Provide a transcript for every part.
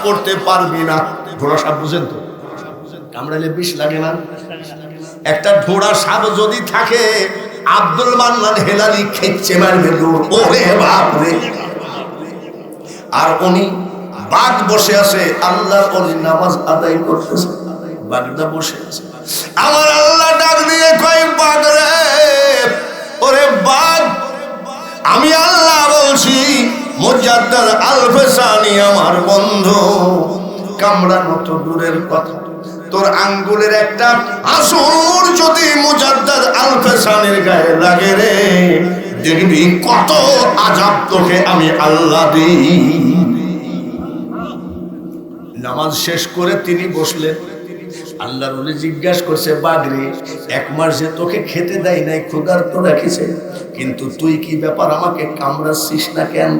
করতে পারবি না। ঘোড়া সাপ বুঝেন তো, কামড়ালে বিষ লাগে না? একটা ঘোড়া সাপ যদি থাকে, আব্দুল মান্নান হেলালি খেচ্ছে মারবে দৌড়, ওরে বাপ রে। আর উনি বাঘ বসে আছে, আল্লাহর ওলি নামাজ আদায় করতেছে, বাঘটা বসে আছে। আমার আল্লাহ ডাক দিয়ে কয়, বাঘ রে, ওরে বাঘ, আমি আল্লাহ বলছি, মুজাদ্দাদ আল-ফেসানি আমার বন্ধু, কামড়ানো তো দূরের কথা, তোর আঙ্গুলের একটা আসুর যদি মুজাদ্দাদ আল-ফেসানির গায়ে লাগে রে, দেখবি কত আযাব তোকে আমি আল্লাহ দিই। নামাজ শেষ করে তিনি বসলেন। আল্লাহর ওলি জিজ্ঞাসা করছে, বাগরে, এক মাস যে তোকে খেতে দেয় নাই, ক্ষুধার্ত রাখিছে, কিন্তু তুই কি ব্যাপার, আমাকে কামড়াচ্ছিস না কেন?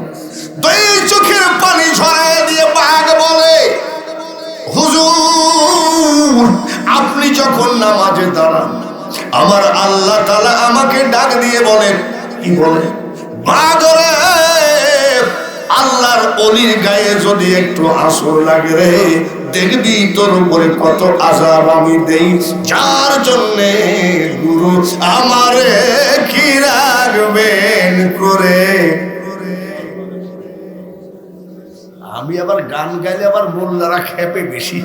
দুই চোখের পানি ঝরায় দিয়ে বাঘ বলে, হুজুর, আপনি যখন নামাজে দাঁড়ান, আমার আল্লাহ তাআলা আমাকে ডাক দিয়ে বলেন, কি বলে? বাঘ রে, আল্লাহর ওলির গায়ে যদি একটু আসর লাগে রে, দেখবি তোর উপরে কত আযাব আমি দেই, যার জন্যে গুরু আমারে কি রাখবেন করে। আমি আবার গান গাইলে আবার মোল্লারা খেপে বেশি,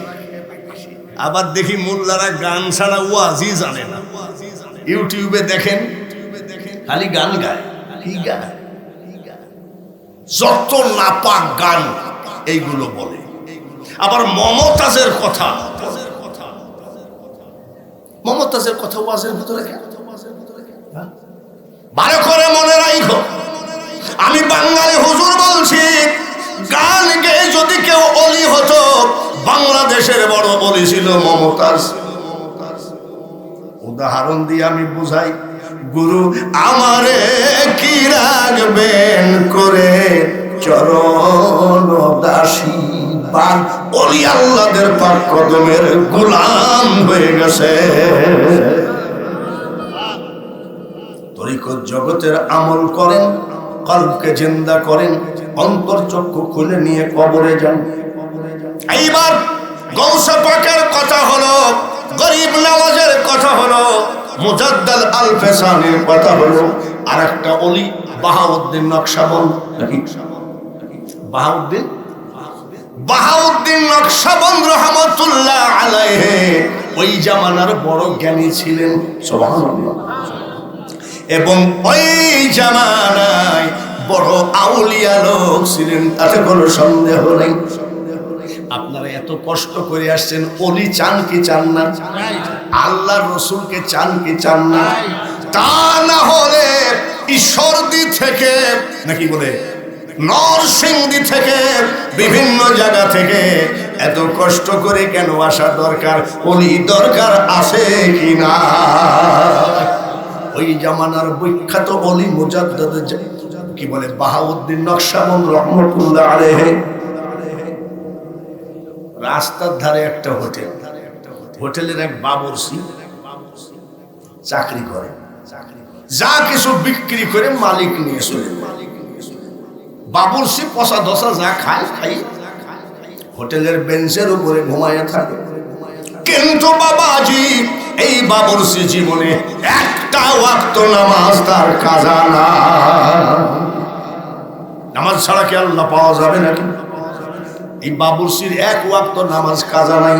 আবার দেখি মোল্লারা গান ছাড়া ওয়াজই জানে না। ইউটিউবে দেখেন, খালি গান গায়, কি গায়, যত নাপাক গান এইগুলো বলে। আবার মমতাজের কথা, মমতাজের কথা ওয়াজের ভিতরে ভালো করে মনে রাখো। আমি বাঙালি হুজুর বলছি, গান গেয়ে যদি কেউ অলি হতো, বাংলাদেশের বড় অলি ছিল মমতাজ। উদাহরণ দিয়ে আমি বুঝাই, গুরু আমারে কি রাখবেন করে, চরণ দাসী বান অলি আল্লাহদের পাক কদমের গোলাম হয়ে গেছে। তরিকত জগতের আমল করেন, কলবকে জিন্দা করেন, অন্তর চক্ষু খুলে নিয়ে কবরে যান। এইবার গৌসে পাকের কথা হলো, গরিব নওয়াজের কথা হলো, মুজাদ্দাদ আল-ফেসানির কথা হলো, আর একটা অলি বাহাউদ্দিন নকশবন্দ, বাহাউদ্দিন নকশবন্দ রহমাতুল্লাহ আলাইহি ওই জামানার বড় জ্ঞানী ছিলেন, সুবহানাল্লাহ। এবং ওই জামানায় বড় আউলিয়া লোক ছিলেন, তাতে কোনো সন্দেহ নেই। আপনারা এত কষ্ট করে আসছেন, অলি চান কি চান না? আল্লাহর রাসূলকে চান কি চান না? তা না হলে ঈশ্বরদী থেকে, নাকি বলে নরসিংদী থেকে, বিভিন্ন জায়গা থেকে এত কষ্ট করে কেন আসা দরকার? অলি দরকার আছে কি না? ওই জামানার বিখ্যাত অলি মুজাদ্দাদ কি বলে বাহাউদ্দিন নকশবন্দ রহমাতুল্লাহ আলাইহি, রাস্তার ধারে একটা হোটেল, হোটেলের এক বাবুর্চি চাকরি করে, যা কিছু বিক্রি করে মালিক নিয়ে চলে। বাবুর্চি পচা ধসা যা খায় খাই, হোটেলের বেঞ্চের উপরে ঘুমায় থাকে। কিন্তু বাবাজি, এই বাবুর্চি জীবনে একটা ওয়াক্ত নামাজ তার কাজা না। নামাজ ছাড়া কি আল্লাহ পাওয়া যাবে নাকি? এই বাবুর্চির এক ওয়াক্ত নামাজ কাজা নাই।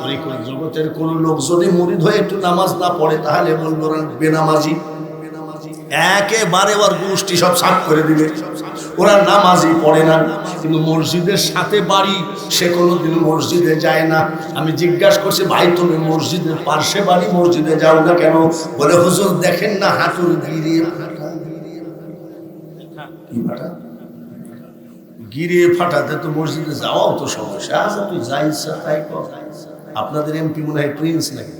তরিকত জগতের কোন লোক যদি মুরিদ হয়ে একটু নামাজ না পড়ে, তাহলে বলবো বেনামাজি, একেবারে ওর গোষ্ঠী সব সাফ করে দিবে। ওরা নামাজই পড়ে না, কিন্তু মসজিদের সাথে বাড়ি, সে কোনোদিন মসজিদে যায় না। আমি জিজ্ঞাসা করছি, ভাই তুমি মসজিদের পার্শ্বে বাড়ি, মসজিদে যাও না কেন? বলে, হুজুর দেখেন না হাঁটুর গিরিয়ে ফাটা। কি ফাটা? গিরিয়ে ফাটাতে তো মসজিদে যাওয়াও তো সমস্যা। আচ্ছা তুই যাই ইচ্ছা তাই কর। আপনাদের এমপি মনে হয় প্রিন্স নাকি?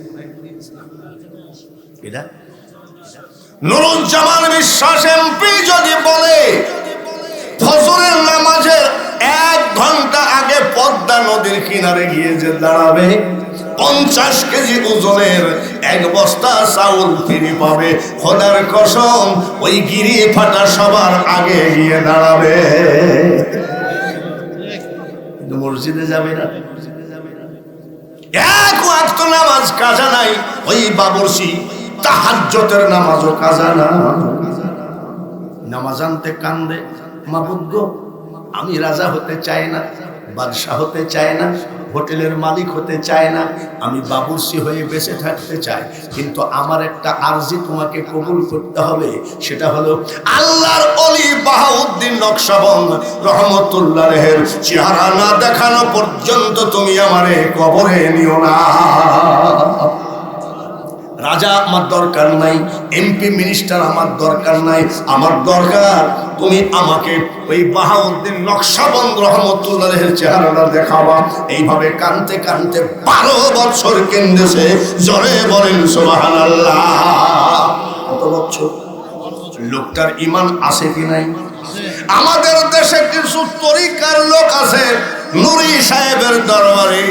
এটা নুরুজ্জামান বিশ্বাস এমপি যদি বলে ফজরের নামাজের 1 ঘন্টা আগে পদ্মা নদীর কিনারে গিয়ে যে দাঁড়াবে, 50 কেজি ওজনের 1 বস্তা চাউল ফিরে পাবে, খোদার কসম ওই গিরি ফাটা সবার আগে গিয়ে দাঁড়াবে। কিন্তু মসজিদে যাবে না। এক ওয়াক্ত নামাজ কাজা নাই, ওই বাবুর্চি তাহাজ্জুদের নামাজও কাজা না। নামাজ আনতে কান্দে, মাবুদ গো আমি রাজা হতে চাই না, বাদশা হতে চাই না, হোটেলের মালিক হতে চায় না, আমি বাবুর্চি হয়ে বেঁচে থাকতে চাই, কিন্তু আমার একটা আরজি তোমাকে কবুল করতে হবে। সেটা হলো আল্লাহর ওলি বাহাউদ্দিন নকশবন্দ রহমতুল্লাহের চেহারা না দেখানো পর্যন্ত তুমি আমারে কবরে নিও না। রাজা আমার দরকার নাই, এমপি মিনিস্টার আমার দরকার নাই, আমার দরকার তুমি আমাকে ওই বাহাউদ্দিন নকশবন্দ রহমতুল্লাহের চেহারাটা দেখাবা। এইভাবে কানতে কানতে 12 বছর কেন্দেছে। জোরে বলেন সুবহানাল্লাহ। কত বছর? লোকটার ঈমান আছে কি নাই? আমাদের দেশে কিছু তরিকার লোক আছে, নুরি সাহেবের দরবারে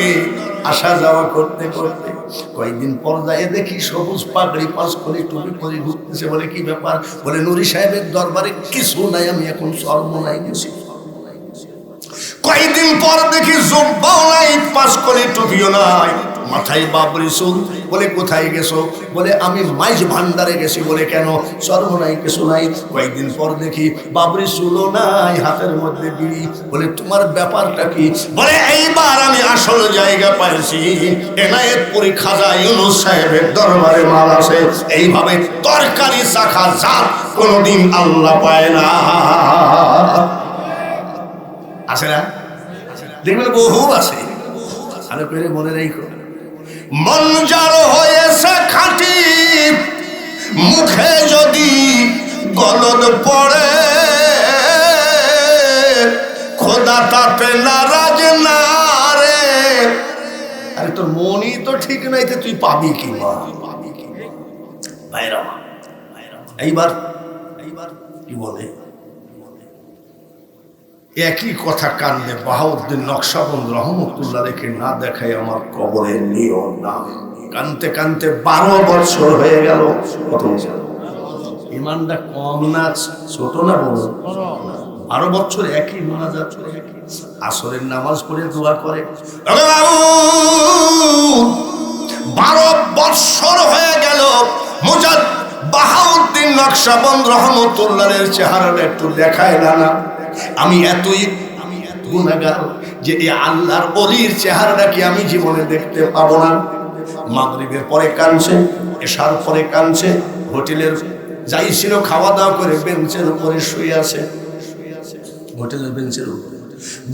আসা যাওয়া করতে করতে কয়েকদিন পর যায় দেখি সবুজ পাগড়ি পাস করে টুপি পরে ঘুরতেছে। বলে কি ব্যাপার? বলে নুরি সাহেবের দরবারে কিছু নাই, আমি এখন সর্বনাই গেছি। কয়েকদিন পর দেখি জুব্বাও নাই, পাস করে টুপিও নাই, মাথায় বাবরি চুল। বলে কোথায় গেছো? বলে আমি মাইজ ভান্ডারে গেছি। বলে কেন? সর্বনাই কিছু নাই। কয়েকদিন পর দেখি বাবরি চুলও নাই, হাতের মধ্যে বিড়ি। বলে তোমার ব্যাপারটা কি? বলে এইবার আমি আসল জায়গা পাইছি, এনায়েতপুরি খাজা ইউনুস সাহেবের দরবারে মাল আছে। এইভাবে তরকারি চাখা জাত কোনোদিন আল্লাহ পায় না। আছে না? দেখবেন বহু আছে। ভালো করে মনে রাখো, মন যার হয়েছে খাঁটি, মুখে যদি গলদ পড়ে, খোদা তাতে নারাজ না রে। আরে তোর মনই তো ঠিক নাই, তুই পাবি কি? এইবার কি বলে? একই কথা কান্দে বাহাউদ্দিন নকশবন্দ রহমতুল্লাহ রেখে না দেখায় আমার কবরে নিও না। কানতে কানতে 12 বছর হয়ে গেল। ইমানটা কম না ছোট না বড়? 12 বছর একই মুনাজাত করে, আসরের নামাজ পড়ে দোয়া করে। 12 বছর হয়ে গেল। মুজাদ বাহাউদ্দিন নকশবন্দ রহমতুল্লাহের চেহারাটা একটু দেখায় না। আমি এতই গুনাহগার যে এই আল্লাহর ওলির চেহারাটা কি আমি জীবনে দেখতে পাবো না? মাগরিবের পরে কাঁদছে, এশার পরে কাঁদছে, হোটেলের যাই ছিল খাওয়া দাওয়া করে বেঞ্চের উপরে শুয়ে আছে, হোটেলের বেঞ্চের উপরে।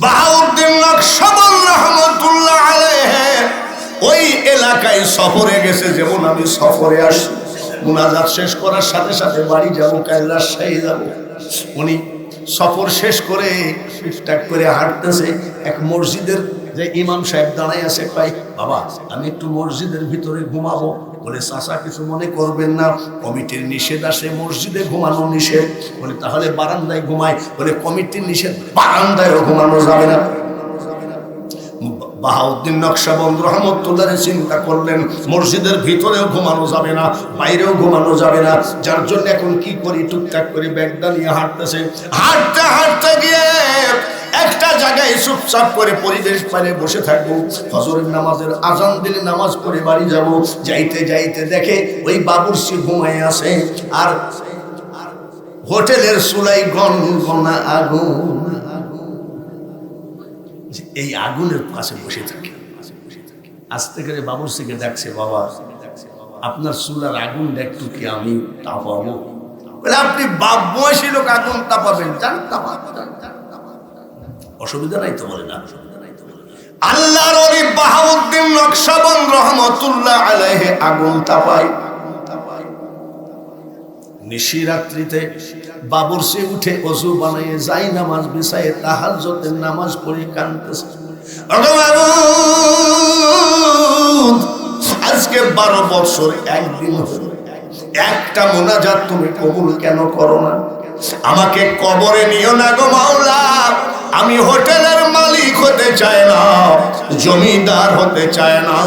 বাহাউদ্দিন নকশবন্দ রহমতুল্লাহ আলাইহি ওই এলাকায় সফরে গেছে, যেমন আমি সফরে আসি। মুনাজাত শেষ করার সাথে সাথে বাড়ি যাবো, কাল রাজশাহী যাবো। উনি সফর শেষ করে টুকটাক করে হাঁটতেছে। এক মসজিদের যে ইমাম সাহেব দাঁড়ায় আছে, পাই বাবা আমি একটু মসজিদের ভিতরে ঘুমাবো। বলে চাচা কিছু মনে করবেন না, কমিটির নিষেধ আসে, মসজিদে ঘুমানো নিষেধ। বলে তাহলে বারান্দায় ঘুমায়। বলে কমিটির নিষেধ, বারান্দায়ও ঘুমানো যাবে না। বাহাউদ্দিন নকশবন্দ রহমতুল্লাহ চিন্তা করলেন মসজিদের ভিতরেও ঘুমানো যাবে না, বাইরেও ঘুমানো যাবে না। যার জন্য এখন কি করি, টুকটাক করে ব্যাগটা নিয়ে হাঁটতেছে। হাঁটতে হাঁটতে গিয়ে একটা জায়গায় চুপচাপ করে পরিবেশ পারে বসে থাকবো। ফজরের নামাজের আজান দিলে নামাজ পড়ে বাড়ি যাব। যাইতে যাইতে দেখে ওই বাবুর্চি ঘুমায় আছে, আর হোটেলের চুলাই গনগনা আগুন। এই আগুনের পাশে বসে থাকে। আস্তে করে বাবুর্চিকে ডাকছে, বাবা আপনার চুলার আগুনটা একটু কি আমি তাপাবো? বলে আপনি বাপ বয়সী লোক আগুন তাপাবেন, যান তাপাবেন, অসুবিধা নাই তো। বলে না, আল্লাহর ওলি বাহাউদ্দিন নকশবন্দ রহমতুল্লাহ আলাইহি আগুন তাপায়। নিশিরাত্রিতে বাবুর্চি উঠে ওযু বানিয়ে যাই নামাজ বিছায়ে তাহাজ্জুদের নামাজ পড়ে কাঁদতেছে। আজকে 12 বছর একদিন হলো, একটা মুনাজাত তুমি কবুল কেন করো না? আমাকে কবরে নিও না গো মাওলা। আমি হোটেলের মালিক হতে চাই না, জমিদার হতে চায় না,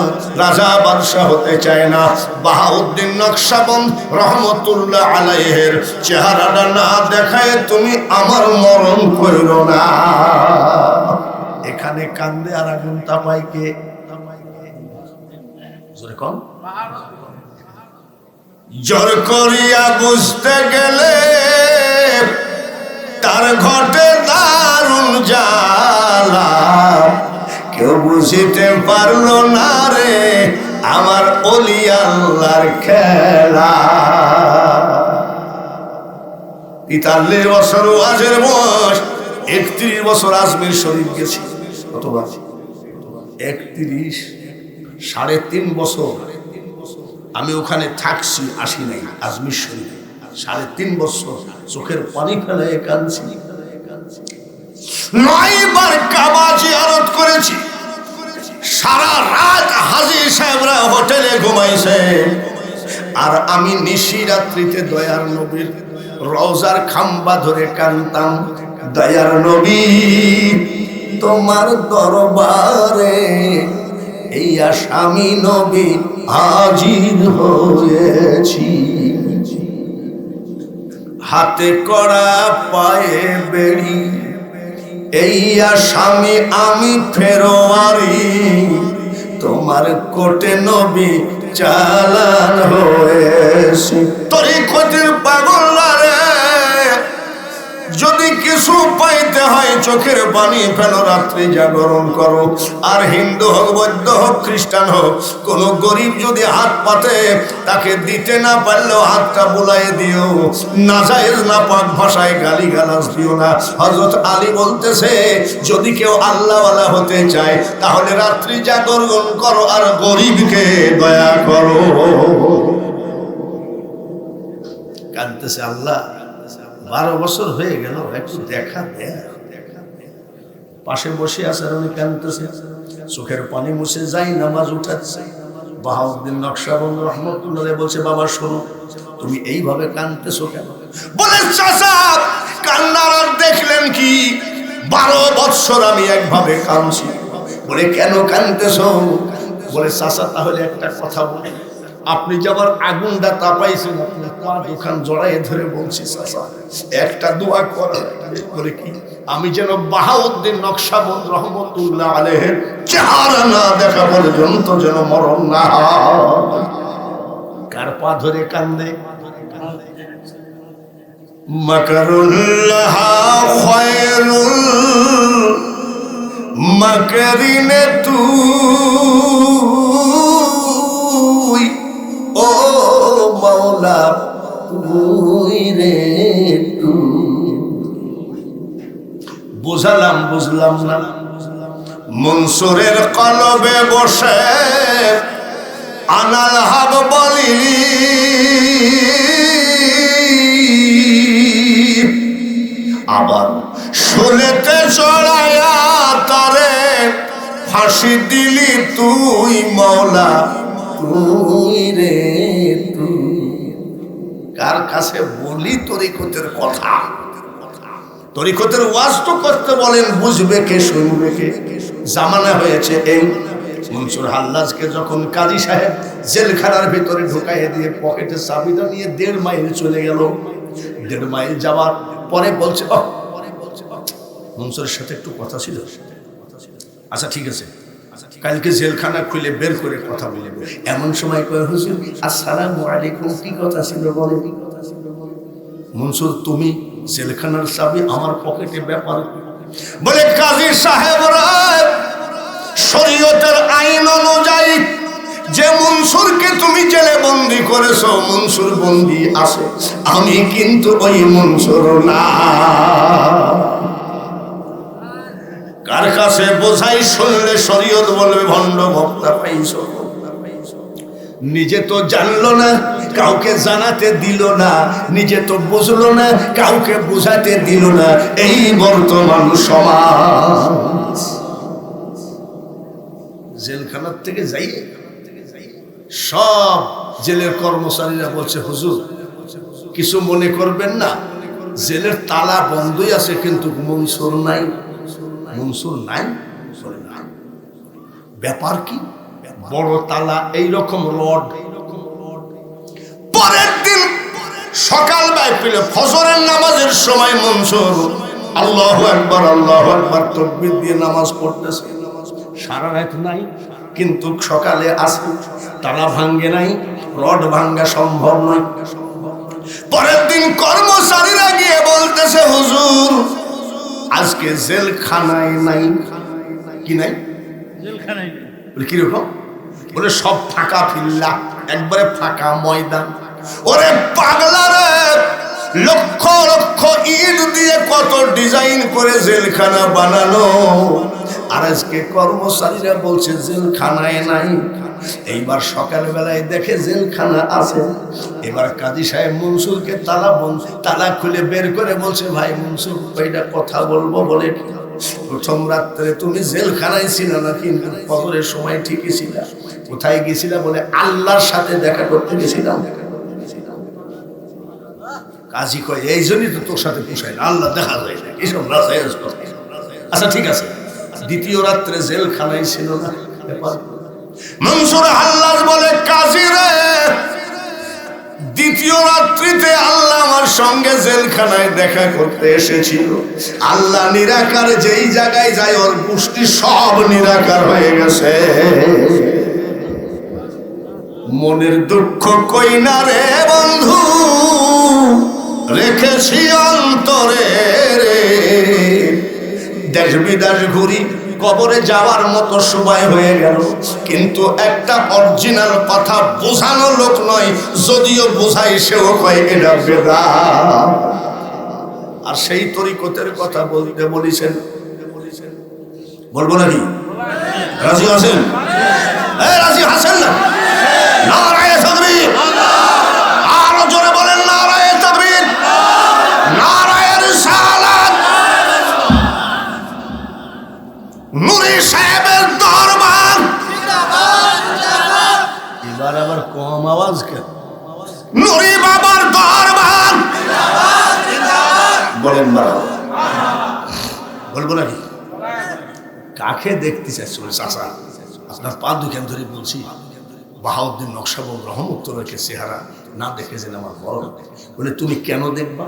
রাজা বাদশা হতে চায় না। বাহাউদ্দিন নকশবন্দ রহমতুল্লাহ আলাইহির চেহারাটা না দেখায় তুমি আমার মরণ করো না। এখানে কান্দে আর আগুন তাপায় কে? জোরে কম। জোর করিয়া বুঝতে গেলে তার ঘটে দারুণ জ্বালা, কেউ বুঝিতে পারলো না রে আমার ওলি আল্লাহর খেলা। 43 বছর ওয়াজের বয়স, 31 বছর আজমির শরীফ গেছি। কতবার? 31, 3.5 বছর আমি ওখানে থাকছি, আসি নাই আজমির শরীফে। 3.5 বছর চোখের পানি ফেলে কাঁদছি। 9 বার কাবা জিয়ারত করেছি। সারা রাত হাজী সাহেবরা হোটেলে ঘুমাইছে, আর আমি নিশি রাত্রিতে দয়ার নবীর রওজার খাম্বা ধরে কাঁদতাম। দয়ার নবী তোমার দরবারে এই আসামি নবী হাজির হয়েছি, হাতে কড়া পায়ে বেড়ি, এই আসামি আমি ফেরোয়ারি, তোমার কোটে নবী চালান হয়েছি। তরিকতের পাগলরা রে, যদি কিছু পাইতে হয় চোখের পানি ফেলো, রাত্রি জাগরণ করো। আর হিন্দু হোক, বৌদ্ধ হোক, খ্রিস্টান হোক, কোন গরিব যদি হাত পাতে তাকে দিতে না পারলেও হাতটা বুলাই দিও। নাজায়েজ না পাক ভাষায় গালি গালাজ দিও না। হযরত আলী বলতেছে যদি কেউ আল্লাহওয়ালা হতে চায় তাহলে রাত্রি জাগরণ করো আর গরিবকে দয়া করো। কাঁদতেছে, আল্লাহ 12 বছর হয়ে গেল, একটু দেখা দেয়। পাশে বসে আছে আর উনি কাঁদতেছে, চোখের পানি মুছে যাই নামাজ উঠাচ্ছে। বাহাউদ্দিন নকশবন্দ রহমতুল্লাহ বলছে, বাবা শোনো, তুমি এইভাবে কাঁদতেছো কেন? বলে চাচা কান্নার আর দেখলেন কি, 12 বছর আমি একভাবে কাঁদছি। বলে কেন কাঁদতেছো? বলে চাচা তাহলে একটা কথা বলে, আপনি যে আমার আগুনটা তাপাইছেন, পা দুখান জড়াই ধরে বলছি চাচা একটা দোয়া করেন। বলে কি? আমি যেন বাহাউদ্দিন নকশবন্দ রহমতুল্লাহ আলাইহির চেহারা না দেখা পর্যন্ত যেন মরণ না হয়। কার পা ধরে কান্দে? মাকরুল্লাহ খায়রুল মাকরিনে তুই, ও মাওলা তুই রে তুই। বুঝলাম বুঝলাম না, মনসুরের কলবে বসে আনাল হক বলিলি, আবার শুলেতে চড়াইয়া তারে ফাঁসি দিলি তুই মাওলা তুই রে তুই। কার কাছে বলি তরিকতের কথা? তরিকতের ওয়াজ তো করতে বলেন, বুঝবে কে শুনবে কে? জামানা হয়েছে এই। মনসুর হাল্লাজকে যখন কাজী সাহেব জেলখানার ভিতরে ঢুকাইয়ে দিয়ে পকেটে চাবিটা নিয়ে 1.5 মাইল চলে গেল। 1.5 মাইল যাওয়ার পরে বলছে, মনসুরের সাথে একটু কথা ছিল। আচ্ছা ঠিক আছে, কালকে জেলখানা খুলে বের করে কথা বলবো। এমন সময় কয়, হুজুর আসসালামু আলাইকুম, কি কথা ছিল বলে? মনসুর তুমি জেলখানার চাবি আমার পকেটে, ব্যাপার? বলে কাজী সাহেবরা শরীয়তের আইন অনুযায়ী যে মনসুরকে তুমি জেলে বন্দি করেছো, মনসুর বন্দি আছে, আমি কিন্তু ওই মনসুর না। কার কাছে বোঝাই শুনলে শরীয়ত বলবে ভণ্ড বক্তা পাইছো। নিজে তো জানলো না, কাউকে জানাতে দিল না, নিজে তো বুঝলো না, কাউকে বুঝাতে দিল না। এই বর্তমান সমাজ। জেলখানার থেকে যাই সব জেলের কর্মচারীরা বলছে, হুজুর কিছু মনে করবেন না, জেলের তালা বন্ধই আছে কিন্তু মনসুর নাই। মনসুর নাই? ব্যাপার কি? বড় তালা, এইরকম রড। পরের দিন সকালবেলায় পেলে ফজরের নামাজের সময় মনসুর আল্লাহু আকবার তাকবীর দিয়ে নামাজ পড়তেছে। সারা রাত নাই, কিন্তু সকালে আসে, তালা ভাঙ্গে নাই, রড ভাঙ্গা সম্ভব নয়। পরের দিন কর্মচারীরা গিয়ে বলতেছে, হুজুর আজকে জেলখানায় নাই। কি নাই? জেলখানায়। কিরকম? বলে সব ফাঁকা ফিল্লা, একবারে ফাঁকা ময়দান। ওরে পাগলা রে, লক্ষ লক্ষ ইট দিয়ে কত ডিজাইন করে জেলখানা বানানো, আর আজকে কর্মচারীরা বলছে জেলখানায় নাই। এইবার সকালবেলায় দেখে জেলখানা আছে। এবার কাজী সাহেব মনসুরকে তালা খুলে বের করে বলছে, ভাই মনসুর, কয়টা কথা বলবো। বলে, প্রথম রাত্রে তুমি জেলখানায় ছিল না, কিন্তু ফজরের সময় ঠিকই ছিল। কোথায় গেছিলা? বলে আল্লাহর সাথে দেখা করতে গেছিলাম। কাজী কয়, এই জন্যই তো তোর সাথে পোষায় না, আল্লাহ দেখা যায় না, এসব রাজায়। আচ্ছা ঠিক আছে, দ্বিতীয় রাত্রে জেলখানায় ছিল না। মনসুর হাল্লাজ বলে, কাজী রে, দ্বিতীয় রাত্রিতে আল্লাহ আমার সঙ্গে জেলখানায় দেখা করতে এসেছিল। আল্লাহ নিরাকার, যেই জায়গায় যায় ওর পুষ্টি সব নিরাকার হয়ে গেছে। মনের দুঃখ কই না রে বন্ধু, রেখেছি অন্তরে রে। দেশ বিদেশ ঘুরি, কবরে যাওয়ার মতো সময় হয়ে গেল, কিন্তু একটা অরিজিনাল কথা বোঝানো লোক নয়, যদিও বোঝাই সেও কয় এটা বেদাত। আর সেই তরিকতের কথা বলতে বলেছেন, বলবো নাকি? রাজি আছেন? রাজি আছেন না? নারায়ে তাকবীর! আরো জোরে বলেন, নারায়ে তাকবীর! নারায়ে রিসালাত! নূরি সাহেবের দরবার। এবার আবার কম আওয়াজ কেন? নূরি বাবার দরবার। বলেন না, বলবো নাকি? কাকে দেখতে চাচ্ছেন চাচা? আপনার পা দুখান ধরে বলছি, বাহাউদ্দিন নকশবন্দ রহমতুল্লাহকে চেহারা না দেখে যেন আমার বড়। বলে, তুমি কেন দেখবা?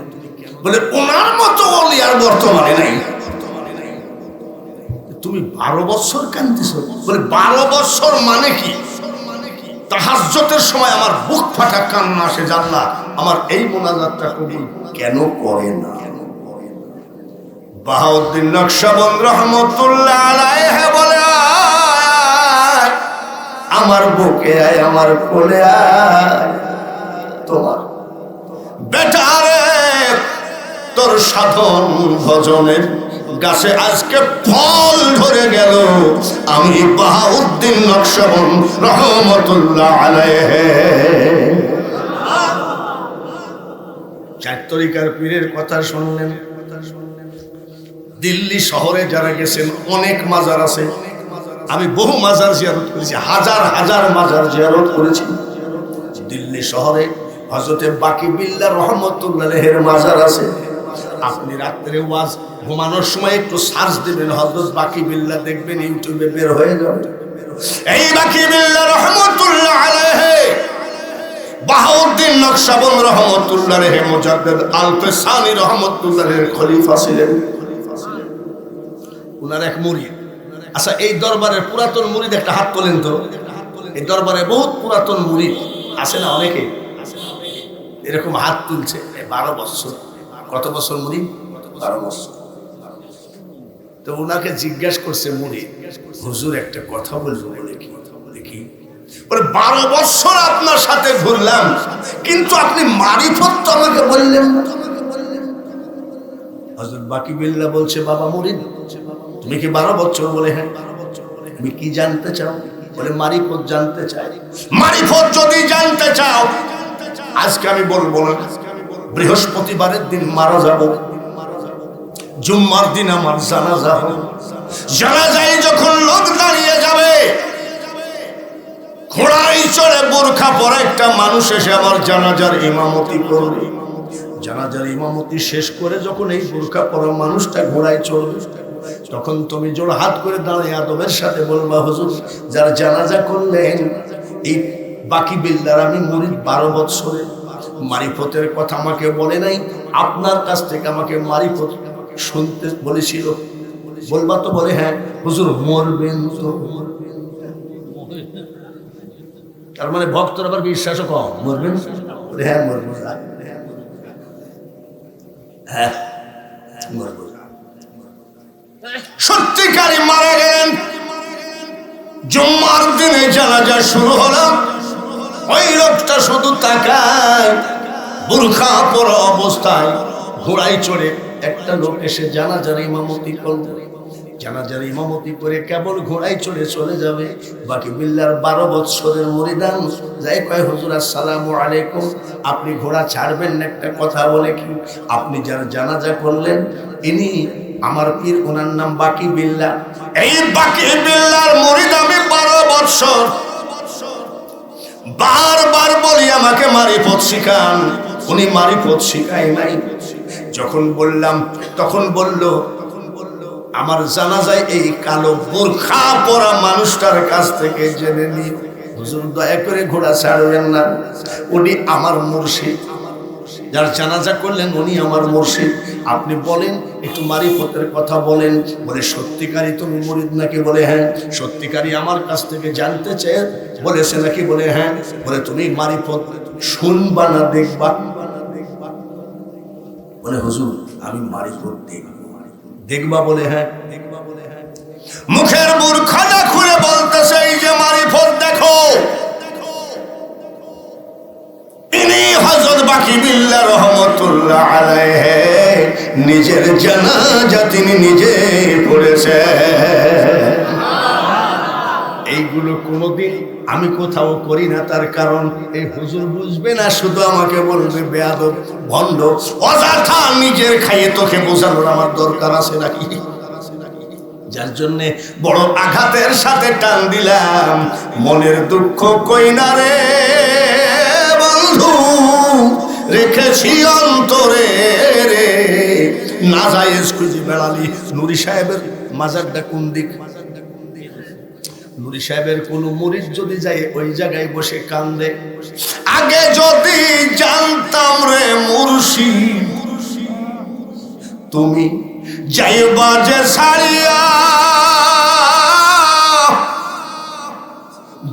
বলে, ওনার মতো ওলি আর বর্তমানে নাই। তুমি 12 বছর কাঁদতেছ? বলে, 12 বছর মানে কি? তাহাজ্জুদের সময় আমার বুক ফাটা কান্না আসে, আল্লাহ আমার এই মোনাজাতটা কবুল কেন করে না? বাহাউদ্দিন নকশবন্দ রহমতুল্লাহ আলাইহি বলে, আমার বুকে আয়, আমার কোলে আয়, তোমার বেটারে তোর সাধন ভজনের গাছে আজকে ফল ধরে গেল। আমি বাহাউদ্দিন নকশবন্দ রহমতুল্লাহ আলাইহি। চার তরিকার পীরের কথা শুনলেন। দিল্লি শহরে যারা গেছেন, অনেক মাজার আছে। আমি বহু মাজার জিয়ারত করেছি, হাজার হাজার মাজার জিয়ারত করেছি। দিল্লি শহরে হযরতে বাকি বিল্লাহ রহমতুল্লাহের মাজার আছে। আপনি রাত্রে ওয়াজ ঘুমানোর সময় একটু সার্চ দেবেন, হযরত বাকি বিল্লাহ, দেখবেন ইউটিউবে বের হয়ে যাবে। এই বাকি বিল্লাহ রহমতুল্লাহ আলাইহি বাহাউদ্দিন নকশবন্দ রহমতুল্লাহ আলাইহি মুজাদ্দিদ আল-ফিসানি রহমতুল্লাহের খলিফা ছিলেন। উনার এক মুরিদ। আচ্ছা, এই দরবারের পুরাতন মুরিদ একটা হাত তোলেন তো। এই দরবারে বহুত পুরাতন মুরিদ আছে না? অনেকে এরকম হাত তুলছে। 12 বছর। কত বছর মুরিদ? 12 বছর। তো উনাকে জিজ্ঞাসা করছে মুরিদ, হুজুর একটা কথা বলবো। বলে কি? বলে, 12 বছর আপনার সাথে ঘুরলাম, কিন্তু আপনি মারিফত তো আমাকে বললেন না। হযরত বাকি বিল্লাহ বলছে, বাবা মুরিদ, তুমি কি 12 বছর? বলে, হ্যাঁ। তুমি কি জানতে চাও? বলে, মারিফত জানতে চাই। মারিফত যদি জানতে চাও, আজকে আমি বলবো না, বৃহস্পতিবারের দিন মারা যাব, জুম্মার দিন আমার জানাজা হবে। জানাজায় যখন লোক দাঁড়িয়ে যাবে, ঘোড়ায় চড়ে বোরখা পরা একটা মানুষ এসে আমার জানাজার ইমামতি করবে। জানাজার ইমামতি শেষ করে যখন এই বোরখা পরা মানুষটা ঘোড়ায় চড়বে, তখন তুমি জোড় হাত করে দাঁড়িয়ে আদবের সাথে বলবা, হুজুর, যার জানাজা করলেন এই বাকি বিল্লার আমি মুরিদ, 12 বছরে মারিফতের কথা আমাকে বলে নাই, আপনার কাছ থেকে আমাকে মারিফত শুনতে বলেছিল, বলবা তো? বলে হ্যাঁ। হুজুর মরবেন তো? তার মানে ভক্তর আবার বিশ্বাসও কম, মরবেন? বলে হ্যাঁ মরবো। হ্যাঁ মরবো। সত্যিকারই মারা গেলেন। জুম্মার দিনে জানাজা শুরু হলো। ওই লোকটা শুধু তাকায়, বুরখা পরা অবস্থায় ঘোড়ায় চড়ে একটা লোক এসে জানাজার ইমামতি করল। জানাজার ইমামতি করে কেবল ঘোড়ায় চড়ে চলে যাবে। বাকি বিল্লার 12 বৎসরের মুরিদান যাই কয়, হুজুর আসসালামু আলাইকুম, আপনি ঘোড়া ছাড়বেন না? একটা কথা বলে কি, আপনি যার জানাজা করলেন ইনি আমার পীর, ওনার নাম বাকি বিল্লা। এই বাকি বিল্লার মুরিদ আমি 12 বৎসর। বারবার বলি আমাকে মারিফত শিখান, উনি মারিফত শিখায় নাই। যখন বললাম তখন বলল, আমার জানাজায় এই কালো বোরখা পরা মানুষটার কাছ থেকে জেনে নি, হুজুর দয়া করে ঘোড়া ছাড়বেন না, উনি আমার মুর্শিদ। যার জানাজা করলেন উনি আমার মুর্শিদ। আপনি বলেন একটু মারিফতের কথা বলেন। বলে সত্যিকারই তুমি মুরিদ নাকি? বলে হ্যাঁ। সত্যিকারই আমার কাছ থেকে জানতে চেয়ে বলেছে নাকি? বলে হ্যাঁ। বলে তুমি মারিফত শুনবা না দেখবা? বলে হুজুর আমি মারিফত দেখবা? বলে হ্যাঁ। মুখের বুরখাটা খুলে বলতেছে, এই যে মারিফত দেখো, ইনি হযরত বাকি বিল্লাহ রহমাতুল্লাহ আলাইহি, নিজের জানাজা তিনি নিজে পড়েছেন। এইগুলো কোনোদিন আমি কোথাও করি না, তার কারণ এই হুজুর বুঝবে না, শুধু আমাকে বলবে বেয়াদব, ভণ্ড, অযথা নিজের খাইয়ে তোকে বোঝানোর আমার দরকার আছে নাকি? যার জন্যে বড় আঘাতের সাথে টান দিলাম, মনের দুঃখ কই না রে বন্ধু, রেখেছি অন্তরে রে। নাজায়েজ খুঁজে বেড়ালি। নুরি সাহেবের মাজারটা কোন দিক? নুরি সাহেবের কোন মুরিদ যদি যায় ওই জায়গায় বসে কান্দে, আগে যদি জানতাম রে মুর্শিদ তুমি যাইবা যে ছাড়িয়া,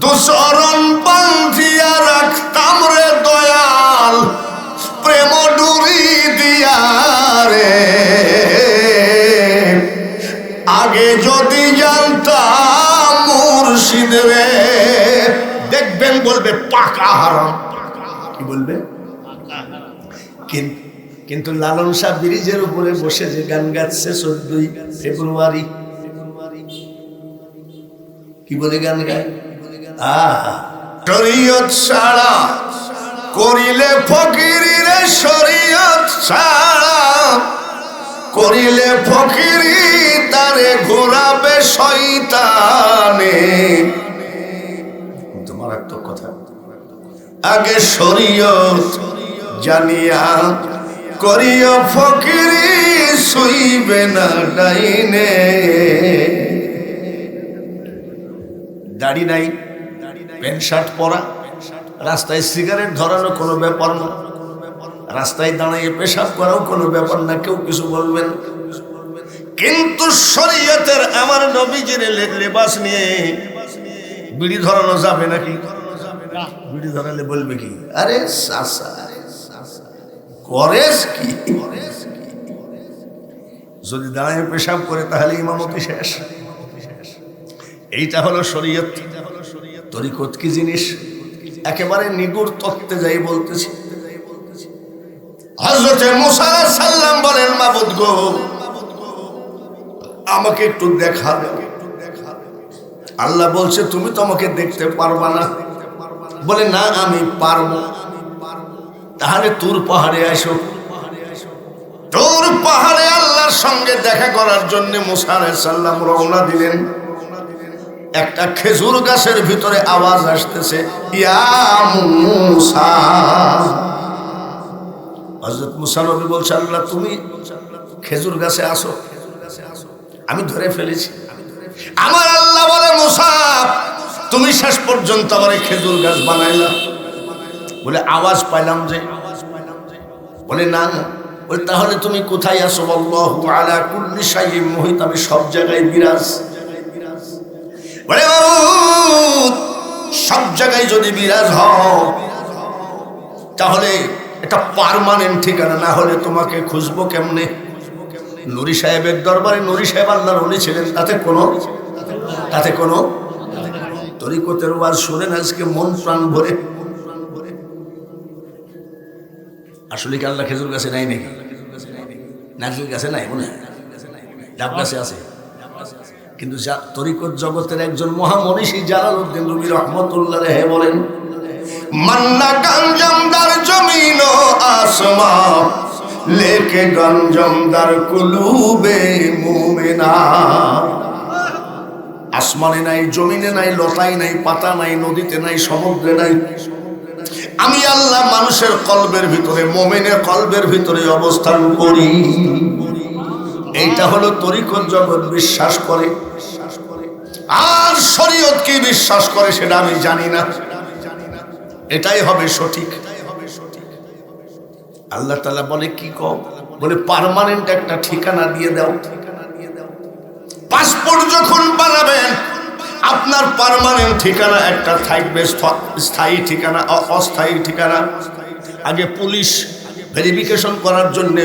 দুচরণ বান্ধিয়া রাখতাম রে দয়াল, প্রেম ডুরি দিয়া রে। আগে যদি জানতাম মুর্শিদ রে, দেখবেন বলবে পাকা হারাম। কি বলবে? কিন্তু লালন শাহ ব্রিজের উপরে বসে যে গান গাচ্ছে 14 ফেব্রুয়ারি, কি বলে গান গায়? শরীয়ত ছাড়া করিলে ফকিরি রে, শরীয়ত ছাড়া করিলে ফকিরি, তারে ঘোরাবে শয়তানে। তোমার একটা কথা, আগে শরীয়ত জানিয়া করিও ফকিরি, শুইবে না ডাইনে। দাড়ি নাই, প্যান্ট শার্ট পরা, রাস্তায় সিগারেট ধরানো কোনো ব্যাপার না, রাস্তায় দাঁড়িয়ে পেশাব করাও কোনো ব্যাপার না, কেউ কিছু বলবেন। কিন্তু শরীয়তের আমার নবীজির লেবাস নিয়ে বিড়ি ধরানো যাবে নাকি? বিড়ি ধরালে বলবে কি, আরে সাসা করেস কি? যদি দাঁড়িয়ে পেশাব করে তাহলে ইমামতি শেষ। এইটা হলো শরীয়ত। তরিকত কি জিনিস একেবারে নিগুড় তত্ত্বে যাই বলতেছি। হযরত মুসা আলাইহিস সালাম বলেন, মাবুদ গো আমাকে একটু দেখা দাও। আল্লাহ বলছে তুমি তো আমাকে দেখতে পারবা না। বলে না আমি পারবো। তাহলে তুর পাহাড়ে আসো। তুর পাহাড়ে আল্লাহর সঙ্গে দেখা করার জন্য মুসা আলাইহিস সালাম রওনা দিলেন। একটা খেজুর গাছের ভিতরে আওয়াজ আসতেছে, ইয়া মুসা। হযরত মুসা নবী বলছে, আল্লাহ তুমি খেজুর গাছে আসো, আমি ধরে ফেলেছি। আমার আল্লাহ বলে, মুসা তুমি শেষ পর্যন্ত আমার খেজুর গাছ বানাইলা। বলে আওয়াজ পাইলাম যে। বলে না, বলে তাহলে তুমি কোথায় আছো? আল্লাহু আলা কুল্লি শাইইন মুহিত, আমি সব জায়গায় বিরাজ। বলে সব জায়গায় যদি বিরাজ হও তাহলে এটা পার্মানেন্ট ঠিকানা, না হলে তোমাকে খুঁজবো কেমনে? নুরি সাহেবের দরবারে নুরি সাহেব আল্লাহর ওলি ছিলেন, তাতে কোনো তরিকতের ওয়াজ শুনেন আজকে মন প্রাণ ভরে। আসলে কি আল্লাহ খেজুর গাছে নাই নাকি? নারকেল গাছে নাই, মনে হয় ডাব গাছে আছে। কিন্তু তরিকত জগতের একজন মহামনীষী জালালউদ্দিন রুমি রহমতুল্লাহ আলাইহি বলেন, মান্না গঞ্জমদার জমিন ও আসমা লেকে গঞ্জমদার কুলুবে মুমিনা। আসমানে নাই, জমিনে নাই, লতায় নাই, পাতা নাই, নদীতে নাই, সমুদ্রে নাই, আমি আল্লাহ মানুষের কলবের ভিতরে, মুমিনের কলবের ভিতরে অবস্থান করি। এইটা হলো তরিকত জগৎ বিশ্বাস করে। আর শরীয়ত কি বিশ্বাস করে সেটা আমি জানি না, এটাই হবে সঠিক। আল্লাহ তাআলা বলে কি কও? বলে পার্মানেন্ট একটা ঠিকানা দিয়ে দাও। পাসপোর্ট যখন বানাবেন আপনার পার্মানেন্ট ঠিকানা একটা থাকবে, স্থায়ী ঠিকানা, অস্থায়ী ঠিকানা। আগে পুলিশ ভেরিফিকেশন করার জন্য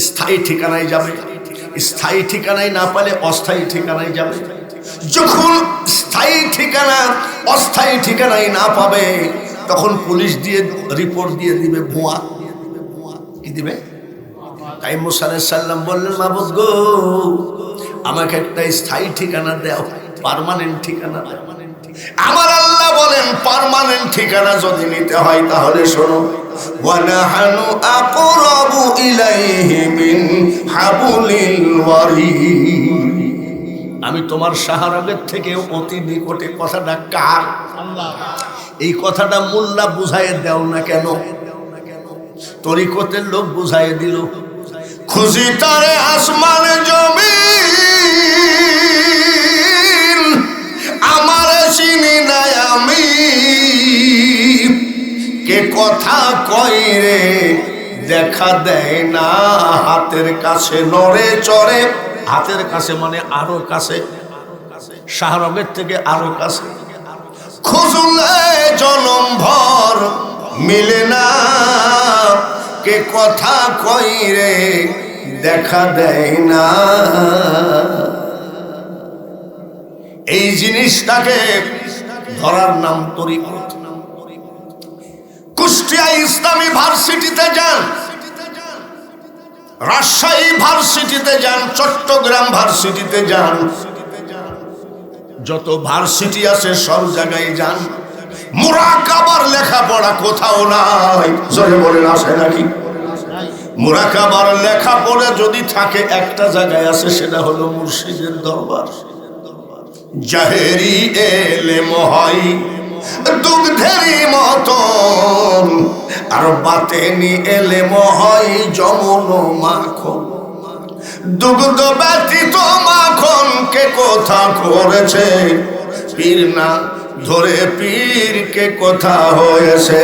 স্থায়ী ঠিকানায় যাবে, স্থায়ী ঠিকানায় না পেলে অস্থায়ী ঠিকানায় যাবে। যখন স্থায়ী ঠিকানা অস্থায়ী ঠিকানায় না পাবে তখন পুলিশ দিয়ে রিপোর্ট দিয়ে দিবে ভুয়া। কি দিবে? তাই মুসা আলাইহিস সালাম বললেন, মাবুদ গো, আমাকে একটা স্থায়ী ঠিকানা দাও, পার্মানেন্ট ঠিকানা দাও। আমার আল্লাহ বলেন পার্মানেন্ট ঠিকানা যদি নিতে হয় তাহলে শোনো, ওয়া নাহানু আকরাবু ইলাইহি মিন হাবলিল ওয়ারিদ। আমি তোমার শাহরাগের থেকে অতি নিকটে। কথাটা কার? আল্লাহ। এই কথাটা মোল্লা বুঝাইয়ে দাও না কেন? তরিকতের লোক বুঝাইয়ে দিল। খুশি তারে আসমান জমিন, আমার চিনি নাই আমি, কে কথা কই রে দেখা দেয় না হাতের কাছে নড়ে চড়ে। হাতের কাছে মানে আরো কাছে, শাহরগের থেকে আরো কাছে। খুঁজলে জনম ভর মিলে না, কে কথা কই রে দেখা দেয় না। এই জিনিসটাকে ধরার নাম তরিকত। কুষ্টিয়া ইসলামী ভার্সিটিতে যান, রাজশাহী ভার্সিটিতে যান, চট্টগ্রাম ভার্সিটিতে যান, যত ভার্সিটি আছে সব জায়গায় যান, মুরাকাবার লেখাপড়া কোথাও নাই। জোরে বলেন আছে নাকি? মুরাকাবার লেখাপড়া যদি থাকে একটা জায়গায় আছে, সেটা হলো মুর্শিদের দরবার। জাহেরি এলেম হয় দুগ্ধেরই মতন, আর বাতেনি এলেম হয় যমন মাখন। দুগ্ধ ব্যতীত মাখন কে কথা করেছে, পীর না ধরে পীর কে কথা হয়েছে।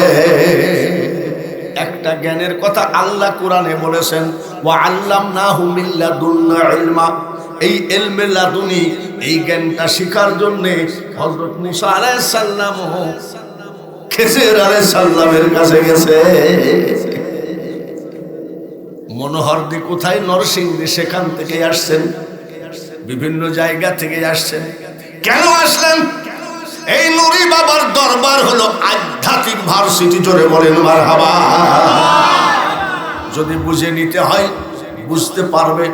একটা জ্ঞানের কথা আল্লাহ কোরআনে বলেছেন, ওয়া আল্লামনাহু মিন লাদুন্না ইলমা। এই ইলমে লাদুনি, এই জ্ঞানটা শিখার জন্য হযরত মুসা আলাইহিস সালাম খেজর আলাইহিস সালামের কাছে গেছে। মনোহরদি কোথায়? নরসিংদী, সেখান থেকে আসছেন, বিভিন্ন জায়গা থেকে আসছেন। কেন আসলেন? এই নুরি বাবার দরবার হলো আধ্যাত্মিক ভার্সিটি। জোরে বলেন মারহাবা। যদি বুঝে নিতে হয় বুঝতে পারবে।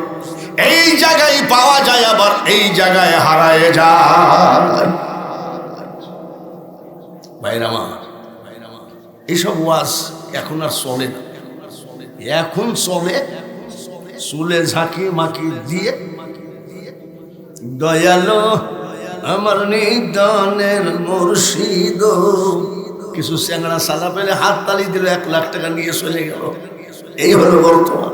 এই জায়গায় পাওয়া যায়, আবার এই জায়গায় হারায় যায়। ভাইরা আমার, এইসব ওয়াজ এখন আর চলে না। এখন চলে চুলে ঝাঁকি মাকি দিয়ে, দয়ালো আমার নিদানের মুর্শিদ। কিছু চ্যাংড়া সালা পেলে হাত তালি দিল, 1 লাখ টাকা নিয়ে চলে গেল। এই হলো বর্তমান।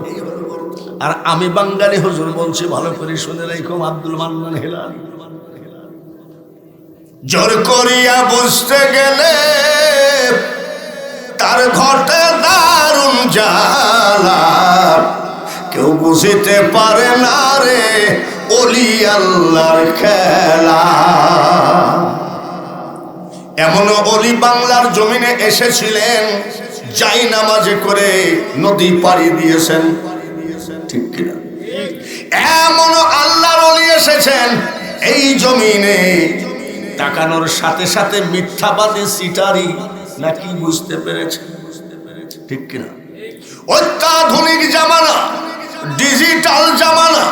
আর আমি বাঙালি হুজুর বলছি, ভালো করে শুনে রাখো, আব্দুল মান্নান হেলালি। জোর করিয়া বুঝতে গেলে তার ঘটে দারু দারুণ জ্বালা, কেউ বুঝিতে পারে না রে ওলি আল্লাহর খেলা। এমন ওলি বাংলার জমিনে এসেছিলেন, যাই নামাজে করে নদী পাড়ি দিয়েছেন, ঠিক কিনা? এমন আল্লাহর ওলি এসেছেন এই জমিনে, তাকানোর সাথে সাথে মিথ্যাবাদী সিটারি নাকি বুঝতে পেরেছে, ঠিক কিনা? অত্যাধুনিক জামানা, ডিজিটাল জামানা,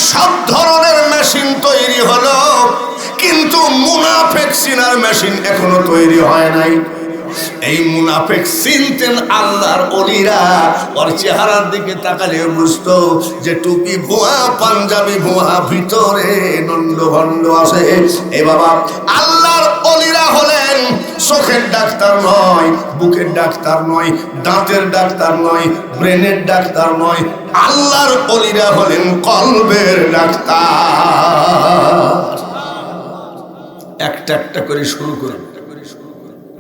সব ধরনের মেশিন তৈরি হলো, কিন্তু মুনাফেক চিনার মেশিন এখনো তৈরি হয় নাই। এই মুনাফেক চিনতেন আল্লাহর ওলিরা, ওর চেহারার দিকে তাকালে বুঝতো যে টুপি ভুয়া, পাঞ্জাবি ভুয়া, ভিতরে নন্দ ভণ্ড আছে। এ বাবা, আল্লাহর ওলিরা হলেন চোখের ডাক্তার নয়, বুকের ডাক্তার নয়, দাঁতের ডাক্তার নয়, ব্রেনের ডাক্তার নয়, আল্লাহর ওলিরা হলেন কলবের ডাক্তার। একটা একটা করে শুরু করুন,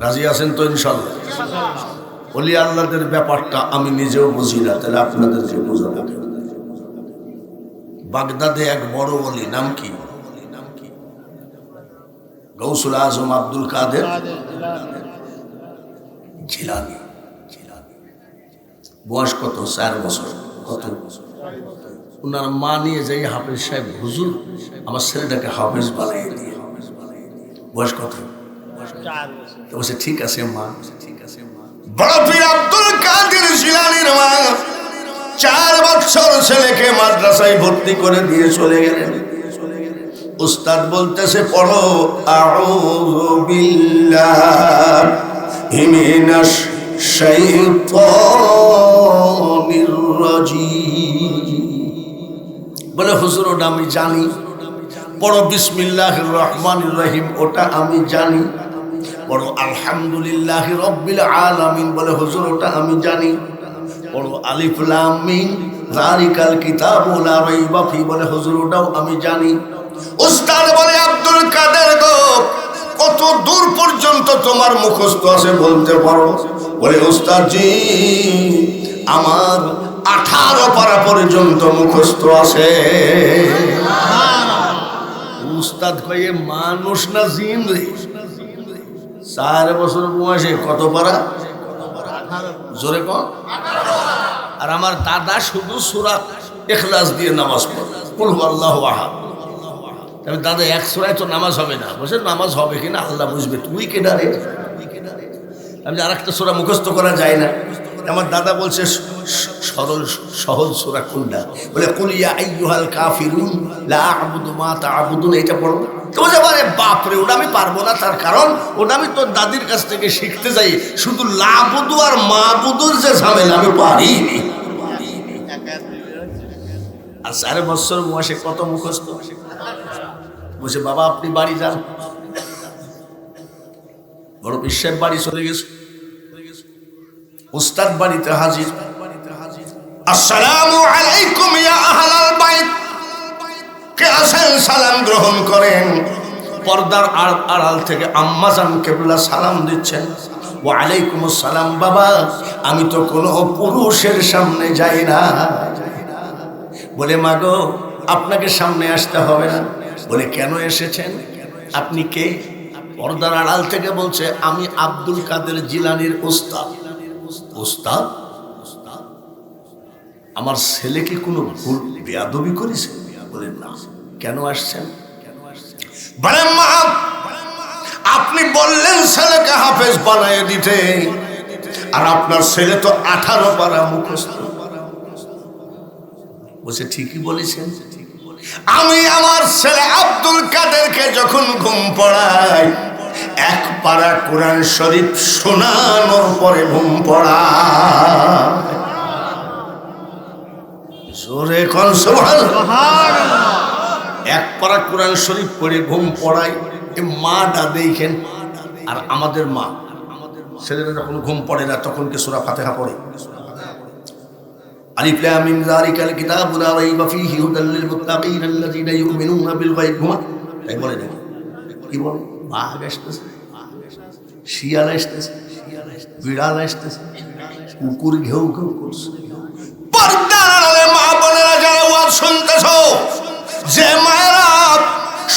রাজি আছেন তো ইনশাআল্লাহ? ওলি আল্লাহদের ব্যাপারটা আমি নিজেও বুঝি না, তাহলে আপনাদেরকে বোঝাবো। বাগদাদে এক বড় ওলি, নাম কি? গৌসুল আজম আব্দুল কাদের জিলানী। বয়স কত? 4 বছর। কত? ওনার মা নিয়ে যাই হাফেজ সাহেব, হুজুর আমার ছেলেটাকে হাফেজ বানিয়ে দিয়ে। বয়স কত? বলছে ঠিক আছে মা, ঠিক আছে মা। বড় পীর আব্দুল কাদের জিলানীর মা 4 বছর ছেলেকে মাদ্রাসায় ভর্তি করে দিয়ে চলে গেলেন। উস্তাদ বলতেছে পড়ো আউযু বিল্লাহি মিনাশ শাইতানির রাজিম। বলে হুজুর ওটা আমি জানি। পড়ো বিসমিল্লাহির রহমানির রহিম, ওটা আমি জানি। পড়ো আলহামদুলিল্লাহি রাব্বিল আলামিন, বলে হুজুর ওটা আমি জানি। পড়ো আলিফ লাম মিম যালিকাল কিতাবু লা রাইবা ফি, বলে হুজুর ওটাও আমি জানি। উস্তাদ বলে আব্দুল কাদের গো, কত দূর পর্যন্ত তোমার মুখস্থ আছে বলতে পারো? বলে উস্তাদ জি আমার 18 পারা পর্যন্ত মুখস্থ আছে। উস্তাদ কয়ে মানুষ না জিন রে? 4 বছর বয়সে কত পারা? জোরে কর। আর আমার দাদা শুধু সূরা ইখলাস দিয়ে নামাজ পড়ে, কুল হুয়াল্লাহু আহাদ। তবে দাদা 1 সূরায় তো নামাজ হবে না। বলছে নামাজ হবে কিনা আল্লাহ বুঝবে, তুই কে ডারে? আমি আর একটা সূরা মুখস্থ করা যায় না। আমার দাদা বলছে সরল সহজ সূরা কোনটা? বলে কুল ইয়া আইয়ুহাল কাফিরুন লা আ'বুদু মা তা'বুদুন, এটা পড়ো। তো বলে আরে বাপ রে, ওটা আমি পারবো না। তার কারণ ওটা আমি তোর দাদির কাছ থেকে শিখতে যাই, শুধু লাবুদু আর মাবুদুর যে ঝামেলা আমি পারিনি। আর 4 বছর বয়সে কত মুখস্থ? বলছে বাবা আপনি বাড়ি যান। বড় বিশ্বের বাড়ি চলে গেছে। উস্তাদ বাড়িতে হাজির। আসসালামু আলাইকুম ইয়া আহলাল বাইত, কে আছেন সালাম গ্রহণ করেন। পর্দার আড়াল থেকে আম্মাজান কেবলা সালাম দিচ্ছেন। ওয়া আলাইকুমুস সালাম বাবা, আমি তো কোনো পুরুষের সামনে যাই না। বলে মাগো আপনাকে সামনে আসতে হবে না। বলে কেন এসেছেন? আপনি কে? পর্দার আড়াল থেকে বলছে আমি আব্দুল কাদের জিলানীর উস্তাদ। উস্তাদ? আমার ছেলে কি কোনো ভুল বেয়াদবি করেছে? বলে না। কেন আসছেন? বলে মা আপনি বললেন ছেলেকে হাফেজ বানিয়ে দিতে, আর আপনার ছেলে তো 18 পারা মুখস্থ। বলছে ঠিকই বলেছেন। আমি আমার ছেলে আব্দুল কাদেরকে যখন ঘুম পড়াই, 1 পারা কোরআন শরীফ শোনানোর পরে ঘুম পড়াই। জোরে কোন সুবহানাল্লাহ। 1 পারা কোরআন শরীফ পড়ে ঘুম পড়াই। এই মাটা দেখেন। আর আমাদের মা ছেলেরা যখন ঘুম পড়ে না তখন কি সূরা ফাতিহা পড়ে? আলিফ লাম মিম যালিকাল কিতাবু লা রাইবা ফীহি হুদাল লিল মুত্তাকিন আল্লাযীনা ইউমিনুনা বিল গায়ব। তাই বলে না? কি বলে? বাঘ আসতেছে, শিয়াল আসতেছে, বিড়াল আসতেছে, কুকুর ঘেউ ঘেউ করছে। পর্দার আড়ালে মা বোনেরা যারা ওয়াজ শুনতেছো, যে মায়েরা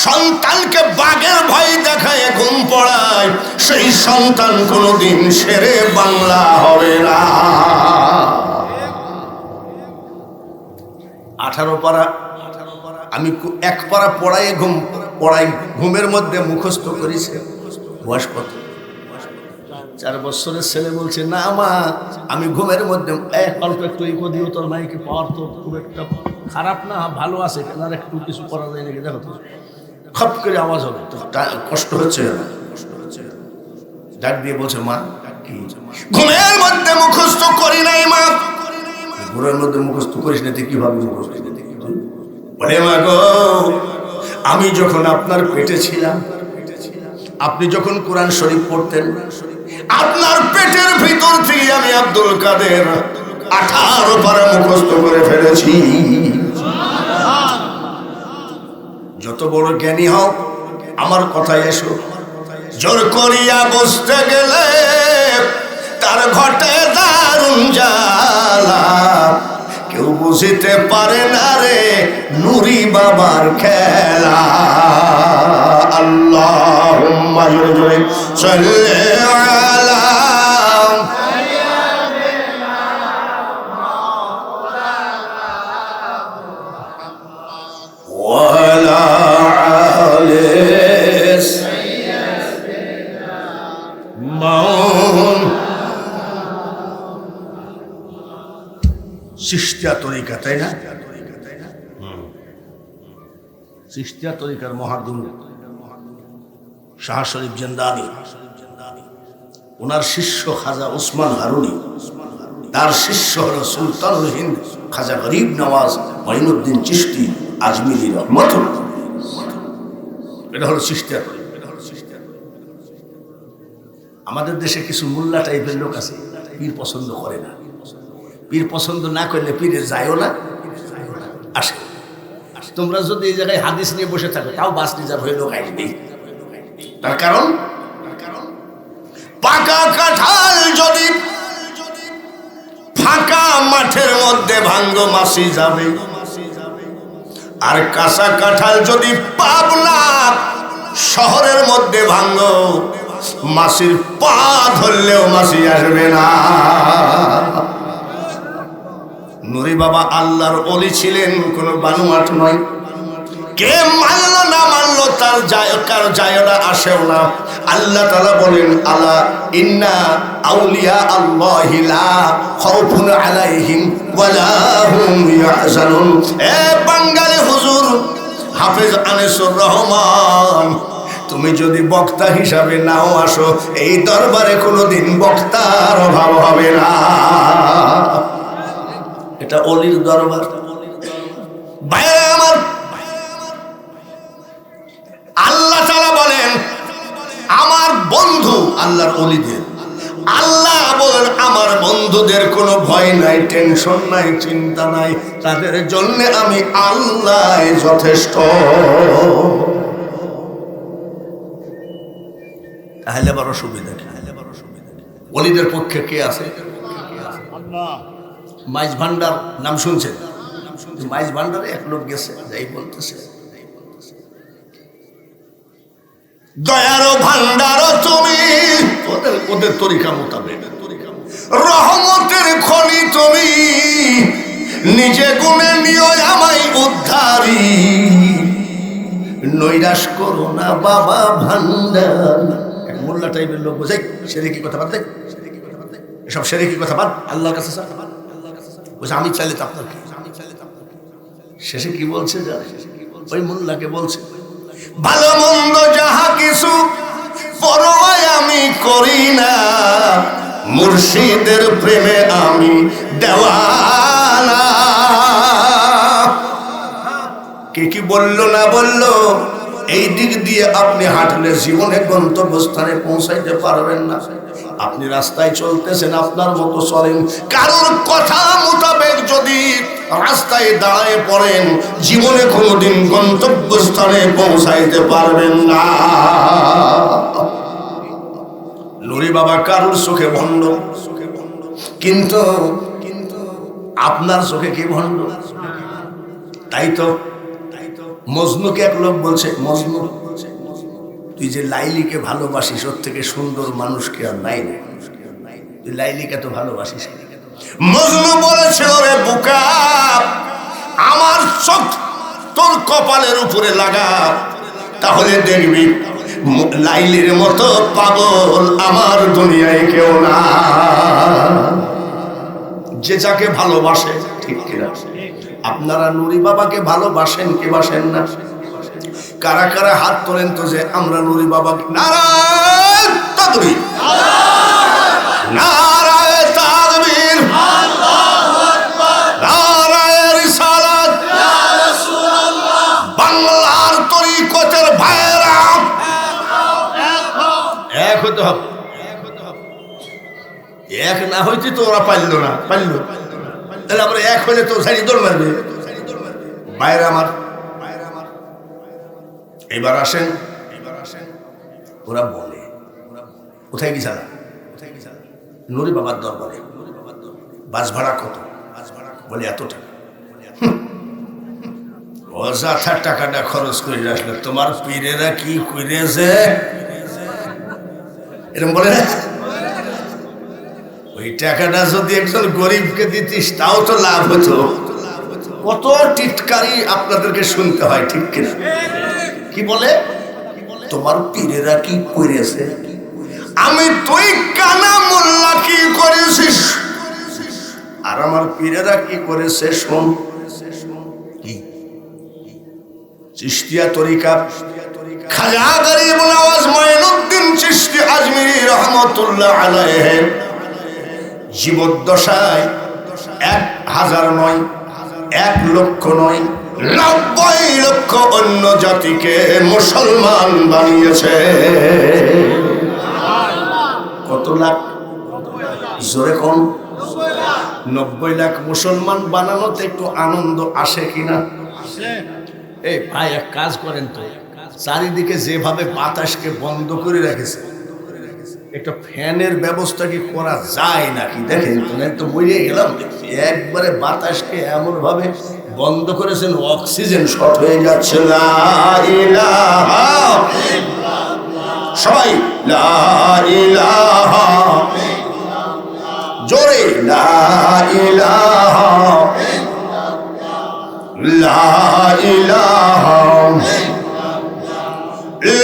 সন্তানকে বাঘের ভয় দেখায় ঘুম পড়ায়, সেই সন্তান কোনোদিন শেরে বাংলা হবে না। 18 পারা আমি এক পারা পড়াই ঘুমের মধ্যে মুখস্থ করেছে। বয়স কত? 4 বছরের ছেলে বলছে, না মা আমি ঘুমের মধ্যে অল্প একটু ইকো দিও, তোর মাইকে পাওয়ার তো খুব একটা খারাপ না, ভালো আছে, কেন আর একটু কিছু করা যায় নাকি, দেখো তো খপ করে আওয়াজ হবে, তো কষ্ট হচ্ছে না। ডাক দিয়ে বলছে, মা ঘুমের মধ্যে মুখস্থ করি নাই মা। ঘুমের মধ্যে মুখস্থ করিস না, তুই কিভাবে মুখস্থ করিস? বলে, মা গো আমি যখন আপনার পেটে ছিলাম, আপনি যখন কোরআন শরীফ পড়তেন, আপনার পেটের ভিতর থেকে আমি আব্দুল কাদের 18 পারা মুখস্থ করে ফেলেছি। যত বড় জ্ঞানী হও আমার কথায় এসো, জোর করিয়া বসতে গেলে তার ঘটে দারুণ জ্বালা, কেউ বুঝিতে পারে না রে নুরি বাবার খেলা। আল্লাহুম্মা সাল্লি আলা ওয়া আলা আলি চিশতিয়া তরিকা, তাই না? চিশতিয়া তরিকার মহাগুরু শাহ শরীফ জিন্দানি, ওনার শিষ্য খাজা উসমান হারুনি, তার শিষ্য হল সুলতানুল হিন্দ খাজা গরিব নওয়াজ মঈনুদ্দিন চিশতি আজমিরি রহমাতুল্লাহ। এটা হলো চিশতিয়া তরিকা। আমাদের দেশে কিছু মোল্লা টাইপের লোক আছে, পীর পছন্দ করে না। পীর পছন্দ না করলে পীরে যায়ও না, আসে। তোমরা যদি এই জায়গায় হাদিস নিয়ে বসে থাকো, তাও বাস রিজার্ভ হয়ে লোক আসবে। তার কারণ পাকা কাঁঠাল যদি ফাঁকা মাঠের মধ্যে ভাঙ্গ মাসি যাবে, আর কাঁচা কাঁঠাল যদি পাবনা শহরের মধ্যে ভাঙ্গ, মাসির পা ধরলেও মাসি আসবে না। নুরি বাবা আল্লাহর ওলি ছিলেন, কোন বানুয়াট নয়। কে মানলো না মানলো তার কারো জায়গা আসেও না। আল্লাহ তাআলা বলেন, আলা ইন্না আউলিয়া আল্লাহি লা খাউফুন আলাইহিম ওয়ালা হুম ইয়াহজানুন। এ বাঙালি হুজুর হাফেজ আনিসুর রহমান, তুমি যদি বক্তা হিসাবে নাও আসো, এই দরবারে কোনোদিন বক্তার অভাব হবে না। এটা অলির দরবার। ভাইরা আমার, আল্লাহ তাআলা বলেন আমার বন্ধু আল্লাহর অলিদের, আল্লাহ বলেন আমার বন্ধুদের কোনো ভয় নাই, টেনশন নাই, চিন্তা নাই, তাদের জন্য আমি আল্লাহ যথেষ্ট। তাহলে বড় সুবিধা। অলিদের পক্ষে কে আছে? মাইজ ভান্ডার নাম শুনছেন? মাইজ ভান্ডারে এক লোক গেছে, যাই বলতেছে, দয়ারও ভান্ডার তুমি, ওদের তরিকা মোতাবেক রহমতের খনি তুমি, নিজে গুণে নিও আমায় উদ্ধারী, নৈরাশ করো না বাবা ভান্ডার। এক মোল্লা টাইপের লোক বোঝাই, সেরেকি কথা বাদ, এসব সেরেকি কথা বাদ, আল্লাহর কাছে বলছে আমি চাইলে তো আপনার। শেষে কি বলছে জানে? ওই মোল্লাকে বলছে, ভালো মন্দ যাহা কিছু পরোয়া আমি করি না, মুর্শিদের প্রেমে আমি দেওয়ানা। কে কি বললো না বললো, এই দিক দিয়ে আপনি হাঁটলে জীবনে গন্তব্যস্থানে পৌঁছাইতে পারবেন না। আপনি রাস্তায় চলতেছেন, আপনার মতো চলেন, কারোর কথা মোতাবেক যদি রাস্তায় দাঁড়ায় পড়েন, জীবনে কোনোদিন গন্তব্যস্থানে পৌঁছাইতে পারবেন না। নুরি বাবা কারোর চোখে ভণ্ড, কিন্তু আপনার চোখে কি ভণ্ড? তাই তো মজনুকে এক লোক বলছে, মজনু তুই যে লাইলিকে ভালোবাসিস, ওর থেকে সুন্দর মানুষকে আর নাই না, তুই লাইলিকে তো ভালোবাসিস। মজনু বলেছে, ওরে বুকা, আমার চোখ তোর কপালের উপরে লাগা, তাহলে দেখবি লাইলির মতো পাগল আমার দুনিয়ায় কেউ না। যে যাকে ভালোবাসে, ঠিক কিনা? আপনারা নুরি বাবাকে ভালোবাসেন কি বাসেন না? কারা কারা হাত তোলেন তো যে আমরা নুরি বাবাকে। নারায়ণ তাকবীর, নারায়ণ তাকবীর, নারায়ণ রিসালাত, বাংলার তরিকতের ভাইরা এক হতে হবে। এক না হইতে তো ওরা পারলো না, পারলো তাহলে আমরা এক হলে তো সাইড দৌড় মারবে। বাইরে আমার এবার আসেন, ওরা বলে কোথায় গেছিলাম, নুরি বাবার দরবারে। বাস ভাড়া কত? বলে এত টাকা। অযথা টাকাটা খরচ করে আসলে তোমার পীরেরা কি করেছে এরকম বলে না? ওই টাকাটা যদি একজন গরিবকে দিতিস তাও তো লাভ হতো। কত টিটকারি আপনাদেরকে শুনতে হয়, ঠিক কিনা? কি বলে তোমার পীরেরা কি করেছে? আমি তুই কানা মোল্লা কি করেছিস আর আমার পীরেরা কি করেছে শোন। কি চিশতিয়া তরিকা, খাজা গরিব নওয়াজ মঈনুদ্দিন চিশতি আজমিরি রহমাতুল্লাহ আলাইহি জীবদ্দশায় 1000 নয়, 1 লক্ষ নয়, 90 লক্ষ অন্য জাতিকে মুসলমান বানিয়েছে। কত লাখ? জোরে কোন? 90 লাখ মুসলমান বানানোতে একটু আনন্দ আসে কিনা? এই ভাই এক কাজ করেন তো, চারিদিকে যেভাবে বাতাসকে বন্ধ করে রেখেছে, একটা ফ্যানের ব্যবস্থা কি করা যায় নাকি? দেখেন তো, তো মরিয়ে গেলাম। একবারে বাতাসকে এমন ভাবে বন্ধ করেছেন, অক্সিজেন শর্ট হয়ে যাচ্ছে। লা ইলাহা ইল্লাল্লাহ, সবাই লা ইলাহা, জোরে লা ইলাহা, লা ইলাহা,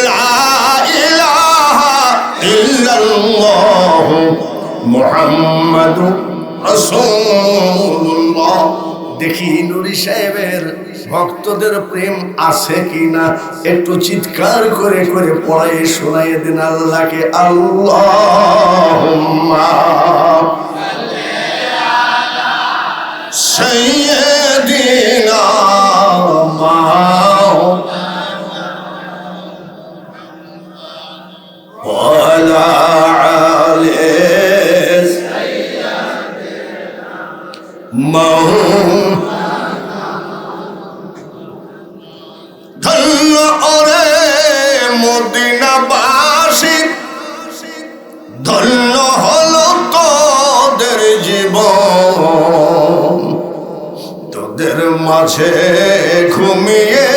লা ইলাহা ইল্লাল্লাহু মুহাম্মাদুর রাসূলুল্লাহ। দেখি নুরি সাহেবের ভক্তদের প্রেম আছে কিনা, একটু চিৎকার করে করে পড়াই শোনাই দিন আল্লাহকে। আল্লাহুম্মা সাল্লি আলা সাইয়্যিদিনা ওয়ালা আলি সাইয়্যিদিনা ধন্য ওরে মদিনাবাসী, ধন্য হলো তোদের জীবন, তোদের মাঝে ঘুমিয়ে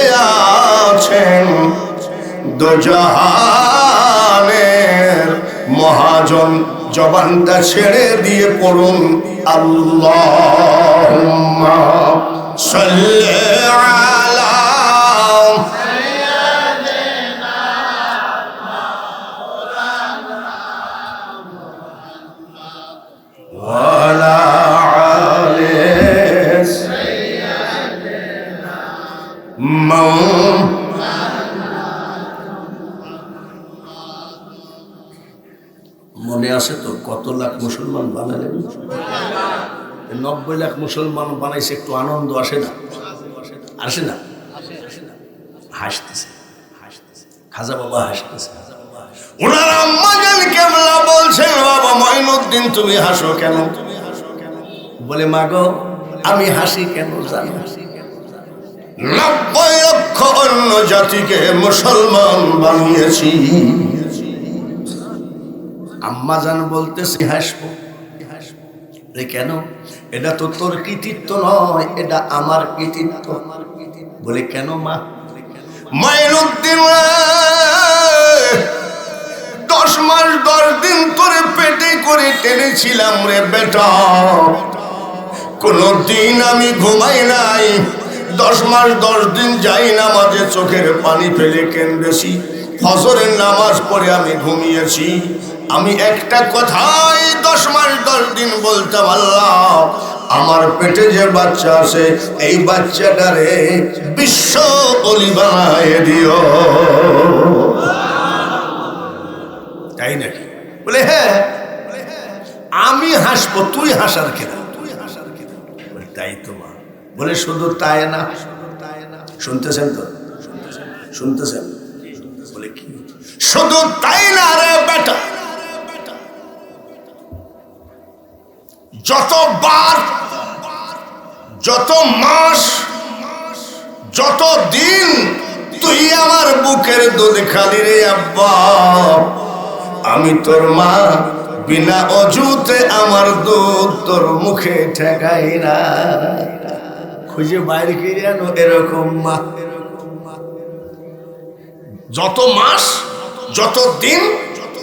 আছেন দোজাহানের মহাজন। জবানটা ছেড়ে দিয়ে পড়ুন আল্লাহুম্মা সাল্লি আলা সাইয়্যিদিনা মাওলানা ওয়ালা আলি সাইয়্যিদিনা মনে আছে তো কত লাখ মুসলমান বানালেন? 90 লাখ মুসলমান বানাইছে, একটু আনন্দ আসে না? আসে না? হাসতেছে, খাজা বাবা হাসতেছে। ওনার আম্মা জান কেবলা বলছেন, বাবা মঈনুদ্দিন তুমি হাসো কেন? বলে মা গো আমি হাসি কেন জানো? 90 লক্ষ অন্য জাতিকে মুসলমান বানিয়েছি। আম্মা জান বলতেছি হাসবো, কেন? এটা তো তোর কৃতিত্ব নয়, এটা আমার কৃতিত্ব। বলে কেন মা? মাইনুদ্দিন 10 মাস 10 দিন তোরে পেটে করে টেনেছিলাম রে বেটা, কোনদিন আমি ঘুমাই নাই। 10 মাস 10 দিন যাই নামাজে চোখের পানি ফেলে কেঁদেছি, ফজরের নামাজ পড়ে আমি ঘুমিয়েছি। আমি একটা কথাই 10 মাস 10 দিন বলতাম, আল্লাহ আমার পেটে যে বাচ্চা আছে এই বাচ্চাটারে বিশ্ব ওলি বানায় দিও। তাই নাকি? বলে হ্যাঁ, আমি হাসবো, তুই হাসার কেনা? তাই তো মা। বলে শুধু তাই না, শুনতেছেন তো? শুনতেছেন? বলে কি শুধু তাই না রে বেটা, যতবার, যত মাস, যত দিন তুই আমার বুকের দুধ খালি রে আব্বা, আমি তোর মা, বিনা অজুতে আমার দুধ তোর মুখে ঠেকাই না। খুঁজে বাইরে কে জানো এরকম মা। যত মাস, যত দিন,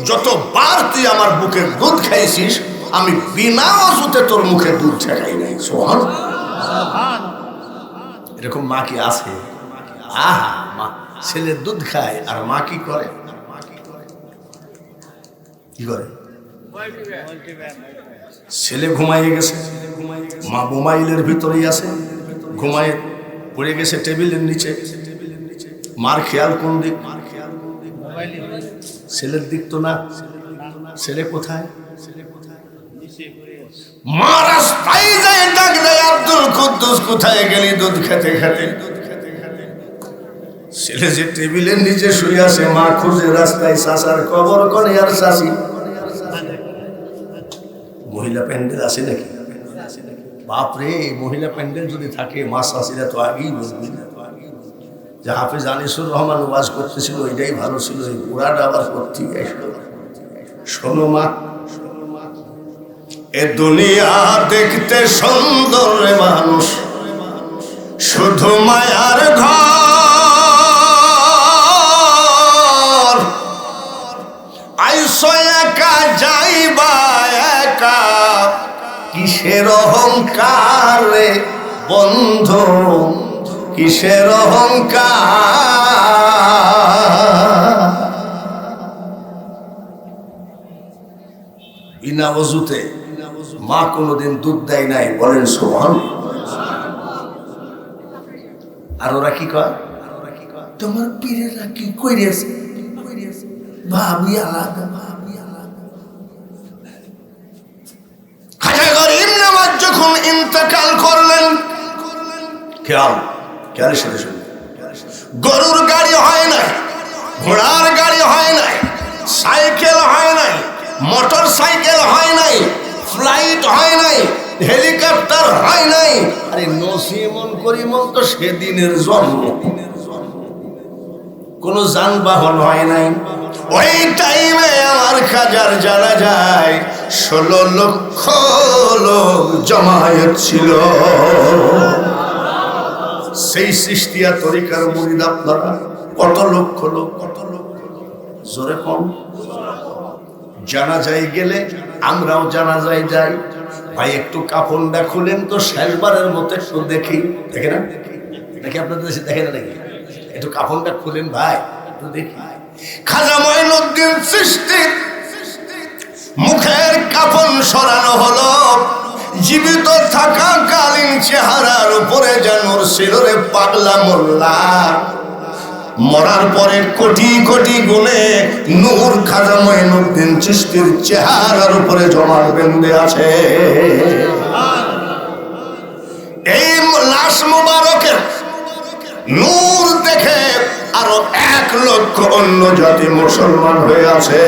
যতবার তুই আমার বুকের দুধ খাইছিস, আমি বিনা অজুতে তোর মুখে দুধ ঠেকাই নাই। সুবহান। এরকম মা কি আছে? আহা, মা ছেলের দুধ খায় আর মা কি করে? কি করে? ছেলে ঘুমাইয়ে গেছে, মা মোবাইলের ভিতরেই আছে, ঘুমায় পড়ে গেছে টেবিলের নিচে। মার খেয়াল কোন দিক? ছেলের দিক তো না। ছেলে কোথায়? মা রাস্তায় যায়, ডাক দেয়, আব্দুল কুদ্দুস কোথায় গেলি দুধ খেতে খেতে? ছেলে যে টেবিলের নিচে শুয়ে আছে, মা খুঁজে রাস্তায় চাচার কবর করে আর চাচি। মহিলা প্যান্ডেল আছে নাকি? বাপরে, মহিলা প্যান্ডেল যদি থাকে মা চাচিরা তো আগেই বুঝবি না। যে হাফেজ আনিসুর রহমান ওয়াজ করতেছিল ওইটাই ভালো ছিল, এই পুরাটা আবার করতে আসলো। শোনো মা, এ দুনিয়া দেখতে সুন্দর রে মানুষ, শুধু মায়ার ঘর। আইসো একা যাইবা একা, কিসের অহংকার রে বন্ধু, কিসের অহংকার। বিনা ওযুতে মা কোনোদিন দুধ দেয় নাই, বলেন সুবহান। আর ওরা কি কয়? তোমার পীরেরা কি কইরেছে? ভাবি আলাদা, ভাবি আলাদা। খাজা গরিব নওয়াজ যখন ইন্তেকাল করলেন, খেয়াল খেয়াল সাথে শুনে, গরুর গাড়ি হয় নাই, ঘোড়ার গাড়ি হয় নাই, সাইকেল হয় নাই, মোটর সাইকেল হয় নাই, ফ্লাইট হয় নাই, হেলিকপ্টার হয় নাই। আরে নসিমন করিমন তো সেদিনের জন্ম, কোন যানবাহন হয় নাই। ওই টাইমে আমার খাজার জানা যায় 16 লক্ষ লোক জমায়েত ছিল। সেই সৃষ্টিয়া তরিকার মুরিদ আপনারা কত লক্ষ লোক, কত লক্ষ লোক, জোরে কম। জানাজায় গেলে আমরাও জানাজায় যাই। ভাই একটু কাফনটা খুলেন তো, শেষবারের মতো একটু দেখি। দেখে না নাকি আপনাদের দেশে? দেখে না নাকি? একটু কাফনটা খুলেন ভাই, একটু দেখি। খাজা মঈনুদ্দিন চিশতি মুখের কাফন সরানো হলো, জীবিত থাকাকালীন চেহারার উপরে যেন ছিল রে পাগলা মোল্লা। মরার পরে কোটি কোটি গুণে নূর খাজা মঈনুদ্দিন চিশতির চেহারার উপরে জমাট বেঁধে আছে। এই লাশ মুবারকের নূর দেখে আরো 1 লক্ষ অন্য জাতি মুসলমান হয়ে আছে।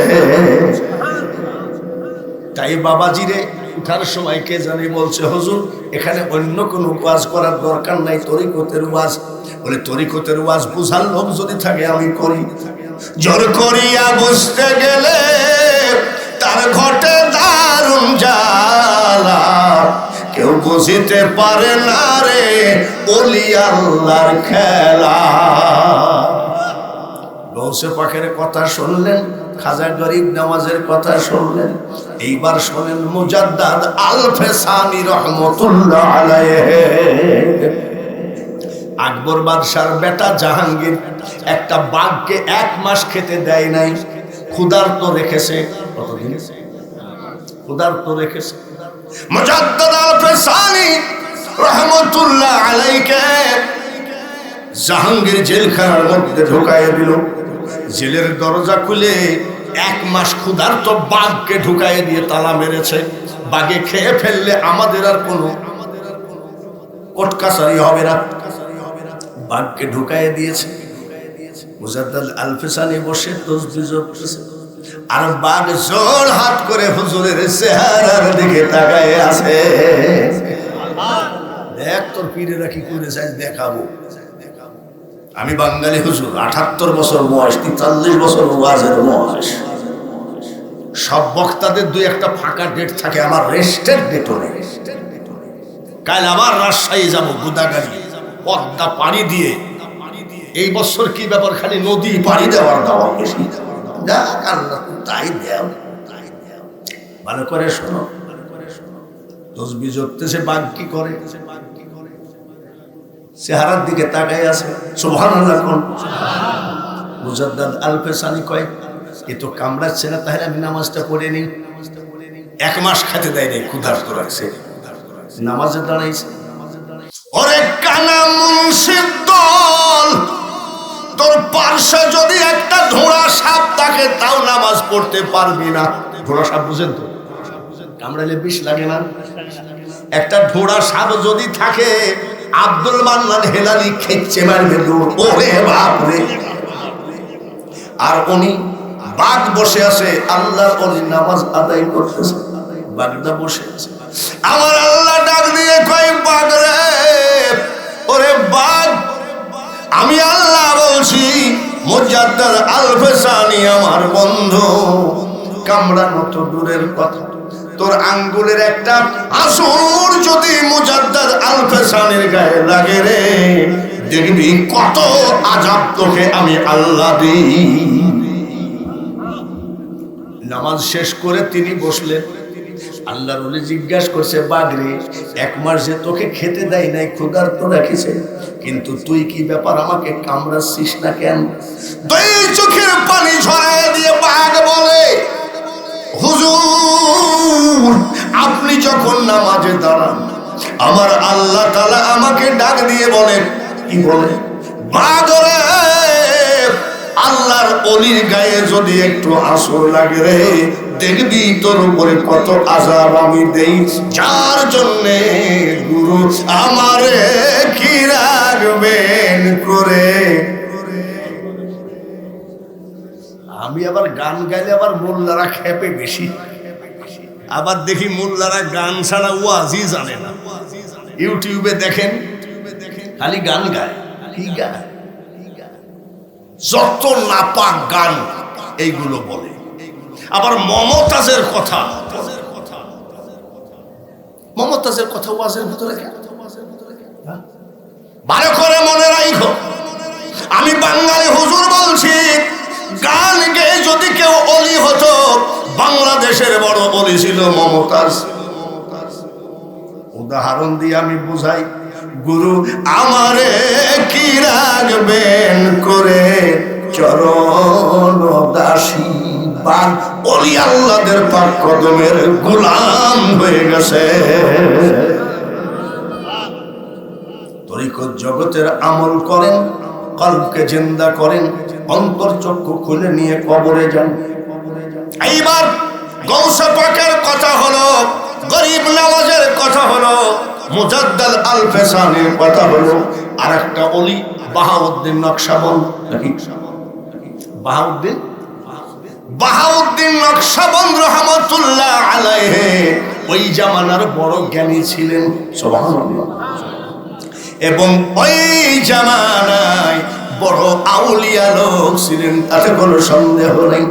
তাই বাবাজিরে উঠার সময় কে জানি বলছে, হুজুর এখানে অন্য কোনো ওয়াজ করার দরকার নাই, তরিকতের ওয়াজ। বলে তরিকতের ওয়াজ বুঝার লোক যদি থাকে আমি করি। জোর করিয়া বুঝতে গেলে তার ঘটে দারুণ জ্বালা কেউ বুঝিতে পারে না রে ওলি আল্লাহর খেলা। গৌসে পাকের কথা শুনলেন, খাজা গরিব নওয়াজের কথা শুনলেন, এইবার শোনেন মুজাদ্দাদ আল-ফেসানি রহমতুল্লাহ আলাইহি। আকবর বাদশার বেটা জাহাঙ্গীর একটা বাঘকে 1 মাস খেতে দেয় নাই, ক্ষুধার্ত রেখেছে। কতদিন ক্ষুধার্ত রেখেছে? মুজাদ্দাদ আল-ফেসানি রহমতুল্লাহ আলাইহি জাহাঙ্গীর জেলখানার মধ্যে ঢুকাইয়া দিল। জেলের দরজা খুলে 1 মাস ক্ষুধার্ত বাঘকে ঢুকাইয়া দিয়ে তালা মেরেছে। বাঘে খেয়ে ফেললে আমাদের আর কোনো কোর্ট কাছারি হবে না, বাঘকে ঢুকাইয়া দিয়েছে। মুজাদ্দাদ আল-ফেসানি বসে তাসবিহ জপতেছে, আর বাঘ জোর হাত করে হুজুরের চেহারার দিকে তাকায় আছে। দেখ তোর পীরেরা কি করে চাই দেখাবো। আমি বাঙালি হুজুর, 78 বছর বয়স, 43 বছর ওয়াজের বয়স। সব বক্তাদের 2-1টা ফাঁকা ডেট থাকে, আমার রেস্টের ডেটও নেই। কাল আবার রাজশাহী যাব, গোদাগাড়ি পদ্মা পানি দিয়ে। এই বছর কি ব্যাপার, খালি নদী পানি দেওয়ার দাওয়া বেশি। তাই দেও, ভালো করে শোনো। তসবিহ জপতেছে, বাঘ কি করে? চেহারার দিকে তাকাই আছে। সুবহানাল্লাহ কোন? মুজাদ্দাদ আল-ফেসানি কয়, এ তো কামড়াচ্ছে না, তাহলে আমি নামাজটা পড়ে নিই। 1 মাস খেতে দেয় নাই, ক্ষুধার্ত রাখছে, নামাজে দাঁড়াইছে। ওরে কানা মুন্সির দল, তোর পার্শ্বে যদি একটা ধোঁড়া সাপ থাকে তাও নামাজ পড়তে পারবি না। ধোঁড়া সাপ বুঝেন তো? কামড়ালে বিষ লাগে না? একটা ধোঁড়া সাপ যদি থাকে, আব্দুল মান্নান হেলালি খেচ্ছে মারবে দৌড়। ওরে বাপ রে! আর উনি বাঘ বসে আছে, আল্লাহর ওলি নামাজ আদায় করতেছে, বাঘটা বসে আছে। আমার আল্লাহ ডাক দিয়ে কয়, বাঘ রে, ওরে বাঘ, আমি আল্লাহ বলছি, মুজাদ্দাদ আল-ফেসানি আমার বন্ধু, কামড়ানো তো দূরের কথা, তোর আঙ্গুলের একটা আসর যদি মুজাদ্দাদ আল-ফেসানির গায়ে লাগে রে, দেখবি কত আযাব তোকে আমি আল্লাহ দিই। নামাজ শেষ করে তিনি বসলেন। আল্লাহর ওলি জিজ্ঞাসা করছে, বাঘরে, 1 মাস যে তোকে খেতে দেয় নাই, ক্ষুধার্ত রাখিছে, কিন্তু তুই কি ব্যাপার, আমাকে কামড়াচ্ছিস না কেন? 2 চোখের পানি ঝরায় দিয়ে বাঘ বলে, হুজুর, আপনি যখন নামাজে দাঁড়ান, আমার আল্লাহ তাআলা আমাকে ডাক দিয়ে বলেন, কি বলে? বাঘ রে, আল্লাহর ওলির গায়ে যদি একটু আসর লাগে রে, দেখবি তোর উপরে কত আযাব আমি দেই, যার জন্যে গুরু আমারে কি রাখবেন করে। আমি আবার গান গাইলে আবার মোল্লারা খেপে বেশি, আবার দেখি মোল্লারা গান ছাড়া ওয়াজই জানে না। ইউটিউবে দেখেন, খালি গান গায়। কি গায়? যত নাপাক গান এইগুলো বলে। আবার মমতাজের কথা, মমতাজের কথা ওয়াজের ভিতরে ভালো করে মনে রাখো। আমি বাঙালি হুজুর বলছি, গান গেয়ে যদি কেউ অলি হতো, বাংলাদেশের বড় অলি ছিল মমতাজ। উদাহরণ দিয়ে আমি বুঝাই, গুরু আমারে কি রাখবেন করে, চরণ দাসী বান অলি আল্লাহদের পাক কদমের গোলাম হয়ে গেছে। তরিকত জগতের আমল করেন, কলবকে জিন্দা করেন, অন্তর চক্ষু খুলে নিয়ে কবরে যান। এইবার গৌসে পাকের কথা হলো, গরিব নওয়াজের কথা হলো, মুজাদ্দাদ আল-ফেসানির কথা হলো, আর একটা অলি বাহাউদ্দিন নকশবন্দ। বাহাউদ্দিন নকশবন্দ রহমতুল্লাহ আলাইহি ওই জামানার বড় জ্ঞানী ছিলেন, সুবহানাল্লাহ। এবং ওই জামানায় বড় আউলিয়া লোক ছিলেন, তাতে কোনো সন্দেহ নেই।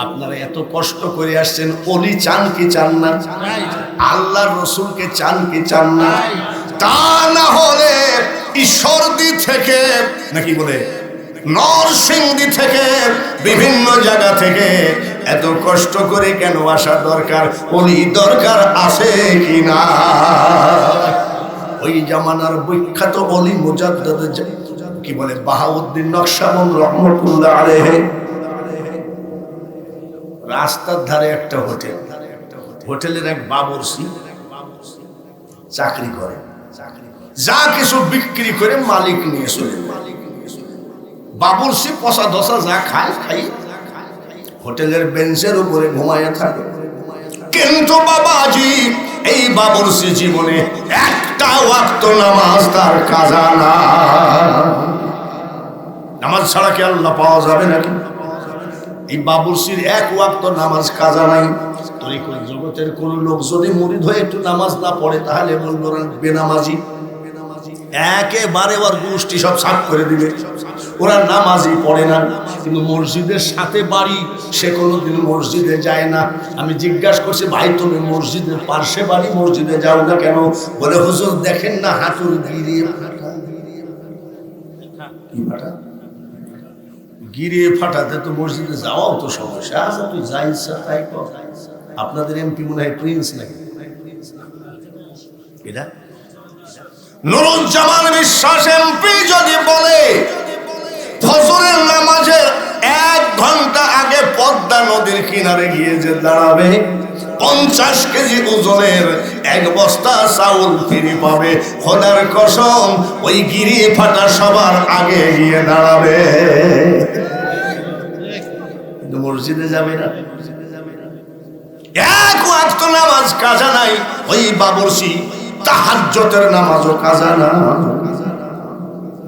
আপনারা এত কষ্ট করে আসছেন, অলি চান কি চান না? আল্লাহর রসুলকে চান কি চান না? তা না হলে ঈশ্বরদী থেকে নাকি বলে নরসিংদী থেকে বিভিন্ন জায়গা থেকে এত কষ্ট করে কেন আসা দরকার? অলি দরকার আছে কি না? ওই জামানার বিখ্যাত অলি মুজাদ্দিদ কি বলে বাহাউদ্দিন নকশবন্দ রহমতুল্লাহ আলাইহি, রাস্তার ধারে একটা হোটেল, হোটেলের এক বাবরসি চাকরি করে, যা কিছু বিক্রি করে মালিক নিয়ে চলে। বাবরসি পচা ধসা যা খায় খাই হোটেলের বেঞ্চের উপরে ঘুমায় থাকে। কিন্তু বাবাজি এই বাবরসি জীবনে একটা ওয়াক্ত নামাজ তার কাজা না। নামাজ ছাড়া কি আল্লাহ পাওয়া যাবে নাকি? এই বাবরসির এক ওয়াক্ত নামাজ কাজা নাই। তরিকত জগতের কোন লোক যদি মুরিদ হয়ে একটু নামাজ না পড়ে তাহলে বলবো বেনামাজি, একেবারে ওর গোষ্ঠী সব সাফ করে দিবে। ওরা নামাজই পড়ে না, কিন্তু মসজিদের সাথে বাড়ি, সে কোনোদিন মসজিদে যায় না। আমি জিজ্ঞাসা করছি, ভাই তুমি মসজিদের পার্শ্বে বাড়ি, মসজিদে যাও না কেন? বলে হুজুর দেখেন না হাঁটুর গিরিয়ে ফাটা। কি ফাটা? গিরিয়ে ফাটাতে তো মসজিদে যাওয়াও তো সমস্যা। আচ্ছা তুই যা ইচ্ছা তাই কর। আপনাদের এমপি মনে হয় প্রিন্স নাকি? এটা নুরুজ্জামান বিশ্বাস এমপি যদি বলে ফজরের নামাজের 1 ঘন্টা আগে পদ্মা নদীর কিনারে গিয়ে যে দাঁড়াবে, 50 কেজি ওজনের 1 বস্তা চাউল ফিরে পাবে, খোদার কসম ওই গিরি ফাটা সবার আগে গিয়ে দাঁড়াবে, কিন্তু মসজিদে যাবে না। এক ওয়াক্ত নামাজ কাজা নাই। ওই বাবরসি তাহাজ্জুদের নামাজও কাজা না।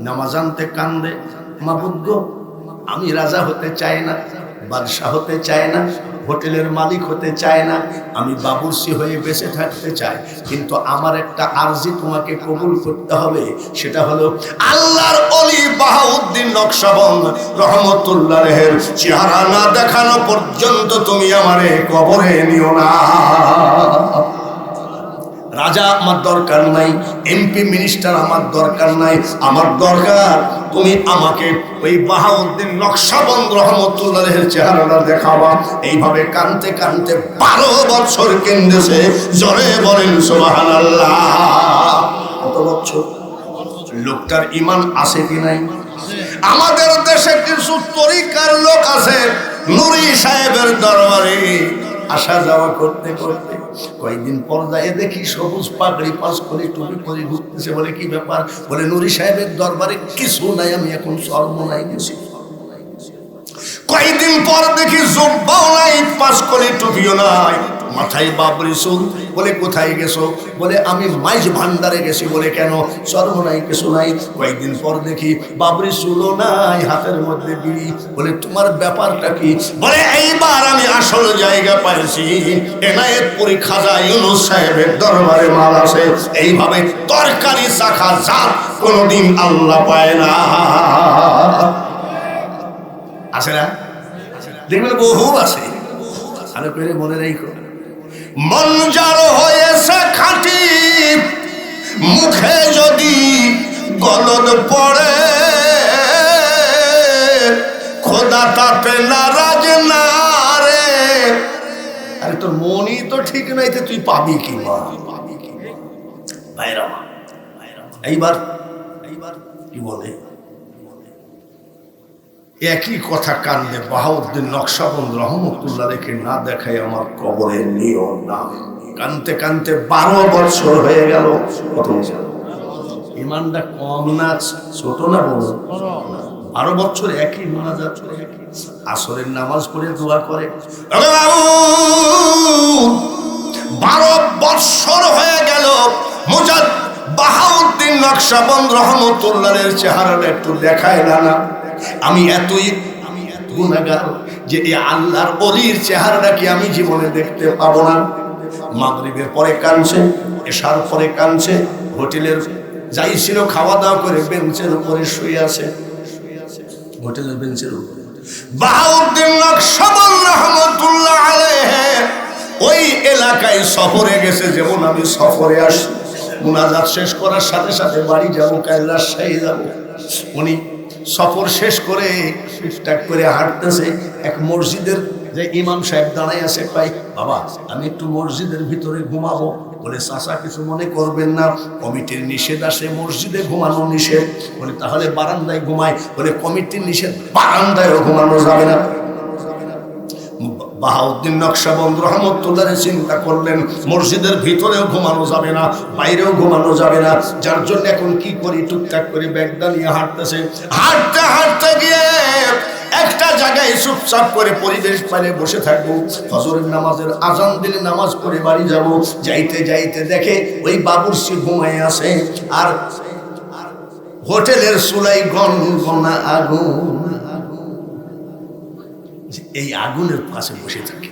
নামাজ আনতে কান্দে, মাবুদ গো আমি রাজা হতে চাই না, বাদশাহ হতে চাই না, হোটেলের মালিক হতে চাই না, আমি বাবুরসি হয়ে বেঁচে থাকতে চাই, কিন্তু আমার একটা আরজি তোমাকে কবুল করতে হবে। সেটা হলো আল্লাহর ওলি বাহাউদ্দিন নকশবন্দ রহমতুল্লাহ আলাইহির চেহারা না দেখানো পর্যন্ত তুমি আমারে কবরে নিও না। রাজা আমার দরকার নাই, এমপি মিনিস্টার আমার দরকার নাই, আমার দরকার তুমি আমাকে ওই বাহাউদ্দিন নকশবন্দ রহমতুল্লাহ আলাইহির চেহারাটা দেখাবা। এইভাবে কানতে কানতে 12 বছর কেন্দেছে। জোরে বলেন সুবহানাল্লাহ। কত বছর? লোকটার ঈমান আছে কি নাই? আমাদের দেশে কিছু তরিকার লোক আছে, নুরি সাহেবের দরবারে আসা যাওয়া করতে করতে কয়েকদিন পর যায় দেখি সবুজ পাগড়ি পাস করে টুপি পরে ঘুরতেছে। বলে কি ব্যাপার? বলে নুরি সাহেবের দরবারে কিছু নাই, আমি এখন সর্বনাই গেছি। কয়েকদিন পর দেখি জুব্বাও নাই, পাস করে টুপিও নাই, মাথায় বাবরি চুল। বলে কোথায় গেছো? বলে আমি মাইজ ভান্ডারে গেছি। বলে কেন? সর্বনাই কিছু নাই। কয়েকদিন পর দেখি বাবরি চুলও নাই, হাতের মধ্যে বিড়ি। বলে তোমার ব্যাপারটা কি? বলে এইবার আমি আসল জায়গা পাইছি, এনায়েতপুরি খাজা ইউনুস সাহেবের দরবারে মাল আছে। এইভাবে তরকারি শাখা জাত কোনদিন আল্লাহ পায় না। আছে না? দেখবেন বহু আছে। ভালো করে মনে রাখো, মন যার হয়েছে খাঁটি, মুখে যদি গলদ পড়ে, খোদা তাতে নারাজ না রে। আরে তোর মনই তো ঠিক নাই, তুই পাবি কি? এইবার কি বলে? একই কথা কান্দে বাহাউদ্দিন নকশবন্দ রহমতুল্লাহ রেখে না দেখাই আমার কবরে নিও না। কানতে কানতে 12 বছর হয়ে গেল। ইমানটা কম না ছোট না বড়? 12 বছর একই মোনাজাত করে, আসরের নামাজ পড়ে দোয়া করে। 12 বছর হয়ে গেল। বাহাউদ্দিন নকশবন্দ রহমতুল্লাহের চেহারাটা একটু দেখায় না। আমি এতই গুনাহগার যে এই আল্লাহর ওলির চেহারাটা কি আমি জীবনে দেখতে পাবো না? মাগরিবের পরে কাঁদছে, এশার পরে কাঁদছে, হোটেলের যাইছিল খাওয়া দাওয়া করে বেঞ্চের উপরে শুয়ে আছে, হোটেলের বেঞ্চের উপরে বাহাউদ্দিন নকশবন্দ রহমতুল্লাহ আলাইহি ওই এলাকায় সফরে গেছে, যেমন আমি সফরে আসি, মুনাজাত শেষ করার সাথে সাথে বাড়ি যাবো, কাইলার শাহী যাবো। উনি সফর শেষ করে টুকটাক করে হাঁটতেছে, এক মসজিদের যে ইমাম সাহেব দাঁড়ায় আছে, পাই বাবা আমি একটু মসজিদের ভিতরে ঘুমাবো। বলে চাচা কিছু মনে করবেন না, কমিটির নিষেধ আসে মসজিদে ঘুমানো নিষেধ। বলে তাহলে বারান্দায় ঘুমায়। বলে কমিটির নিষেধ, বারান্দায়ও ঘুমানো যাবে না। বাহাউদ্দিন নকশবন্দ রহমতুল্লাহ চিন্তা করলেন মসজিদের ভিতরেও ঘুমানো যাবে না, বাইরেও ঘুমানো যাবে না। যার জন্য এখন কি করি, টুকটাক করে ব্যাগটা নিয়ে হাঁটতেছে। হাঁটতে হাঁটতে গিয়ে একটা জায়গায় চুপচাপ করে পরিবেশ পারে বসে থাকবো। ফজরের নামাজের আজান দিলে নামাজ পড়ে বাড়ি যাব। যাইতে যাইতে দেখে ওই বাবুর্চি ঘুমায় আছে, আর হোটেলের চুলাই গনগনা আগুন। এই আগুনের কাছে বসে থাকে।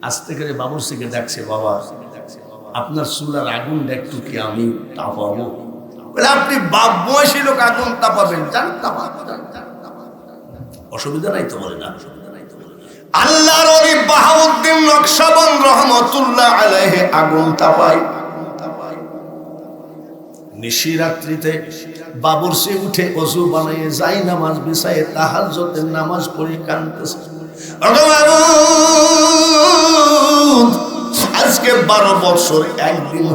আস্তে করে বাবুর্চিকে ডাকছে, বাবা আপনার চুলার আগুন একটু কি আমি তাপাবো? বলে আপনি বাপ বয়সী লোক আগুন তাপাবেন, যান তাপাবেন, অসুবিধা নাই তো। বলে না, আল্লাহর ওলি বাহাউদ্দিন নকশবন্দ রহমতুল্লাহ আলাইহি আগুন তাপায়। নিশিরাত্রিতে বাবুর্চি উঠে ওযু বানায় যাই নামাজ বিছায়ে তাহাজ্জুদের নামাজ পড়ে কাঁদতেছে, আজকে 12 বছর একদিন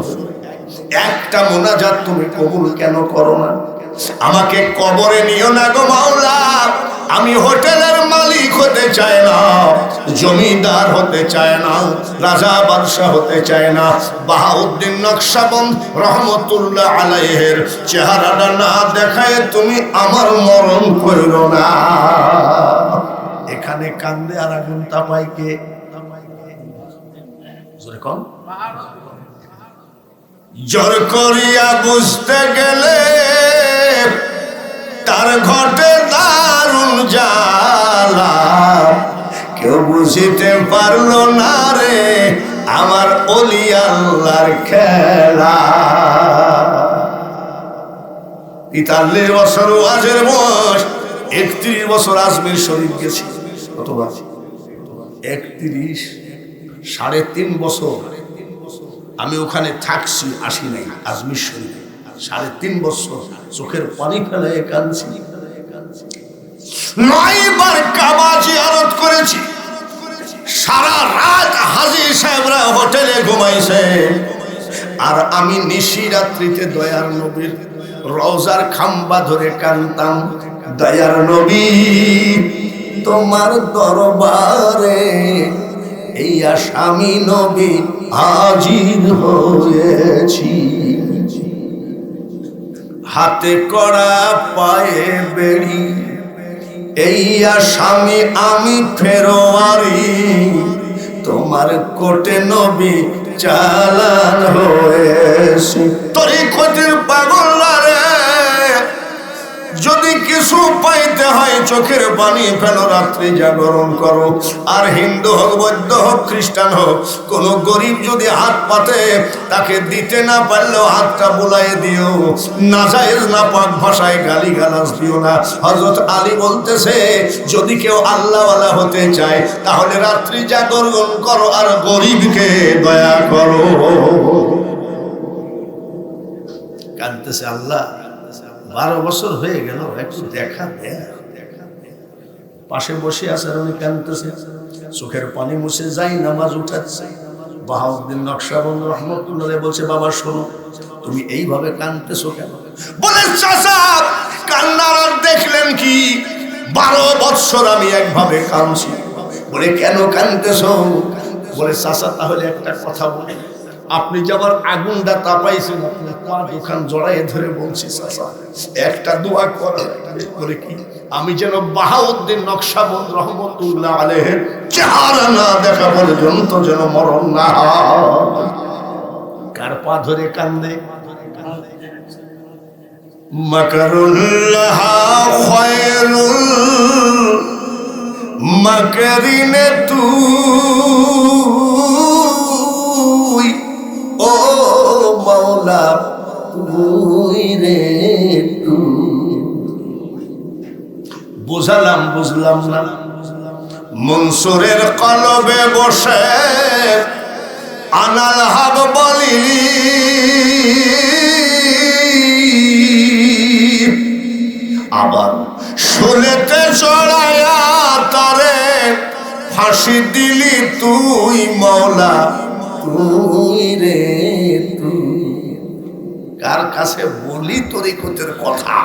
একটা মুনাজাত তুমি কবুল কেন করো না? আমাকে কবরে নিও না গো মাওলা। আমি হোটেলের মালিক হতে চাই না, জমিদার হতে চায় না, রাজা বাদশাহ হতে চায় না। বাহাউদ্দিন নকশবন্দ রহমতুল্লাহ আলাইহির চেহারাটা না দেখায় তুমি আমার মরণ কইরো না। এখানে কান্দে আর আগুন তাপায় কে? জোরে কোন? জোর করিয়া বুঝতে গেলে তার ঘটে দারুণ জ্বালা, কেউ বুঝিতে পারলো না রে আমার ওলি আল্লাহর খেলা। 43 বছর ওয়াজের বয়স, 31 বছর আজমির শরীফ গেছি। কতবার? 31, 3.5 বছর আমি ওখানে থাকছি, আসি নাই আজমির শরীফে। 3.5 বছর চোখের পানি ফেলে কাঁদছি। 9 বার কাবা জিয়ারত করেছি। সারা রাত হাজী সাহেবরা হোটেলে ঘুমাইছে, আর আমি নিশিরাত্রিতে দয়ার নবীর রওজার খাম্বা ধরে কাঁদতাম। দয়ার নবী তোমার দরবারে এই আসামি নবী হাজির হয়েছি। হাতে কড়া পায়ে বেড়ি এই আসামি আমি ফেরোয়ারি, তোমার কোটে নবী চালান হয়েছি। তরিকতের পাগল রে, যদি কিছু পাইতে হয় চোখের পানি ফেলো, রাত্রি জাগরণ করো। আর হিন্দু হোক, বৌদ্ধ হোক, খ্রিস্টান হোক, কোন গরিব যদি হাত পাতে তাকে দিতে না পারলেও হাতটা বুলাই দিও। নাজায়েজ নাপাক ভাষায় গালিগালাজ দিও না। হযরত আলী বলতেছে যদি কেউ আল্লাহওয়ালা হতে চায় তাহলে রাত্রি জাগরণ করো আর গরিবকে দয়া করো। কাঁদতেছে, আল্লাহ 12 বছর হয়ে গেল, একটু দেখা দেয়। পাশে বসে আছে আর উনি কাঁদতেছে, চোখের পানি মুছে যাই নামাজ উঠাচ্ছে। বাহাউদ্দিন নকশবন্দ রহমতুল্লাহ বলছে, বাবা শোনো, তুমি এইভাবে কাঁদতেছো কেন? বলে চাচা কান্নার আর দেখলেন কি? 12 বছর আমি একভাবে কাঁদছি। বলে কেন কাঁদতেছো? বলে চাচা তাহলে একটা কথা বলে, আপনি যে আবার আগুনটা তাপাইছেন, আপনি পা দোকান জড়াই ধরে বলছি চাচা একটা দোয়া করেন। বলে কি? আমি যেন বাহাউদ্দিন নকশবন্দ রহমতুল্লাহ আলাইহির চেহারা না দেখা পর্যন্ত যেন মরণ না হয়। কার পা ধরে কান্দে? মাকরুল্লাহ খায়রুল মাকরিনে তুই, ও মাওলা তুই রে তুই। বুঝালাম বুঝলাম না। মনসুরের কলবে বসে আনাল হাব বলিলি, আবার শুনেতে চড়াইয়া তারে ফাঁসি দিলি তুই মওলা, তুই রে তুই। কার কাছে বলি তরিকতের কথা?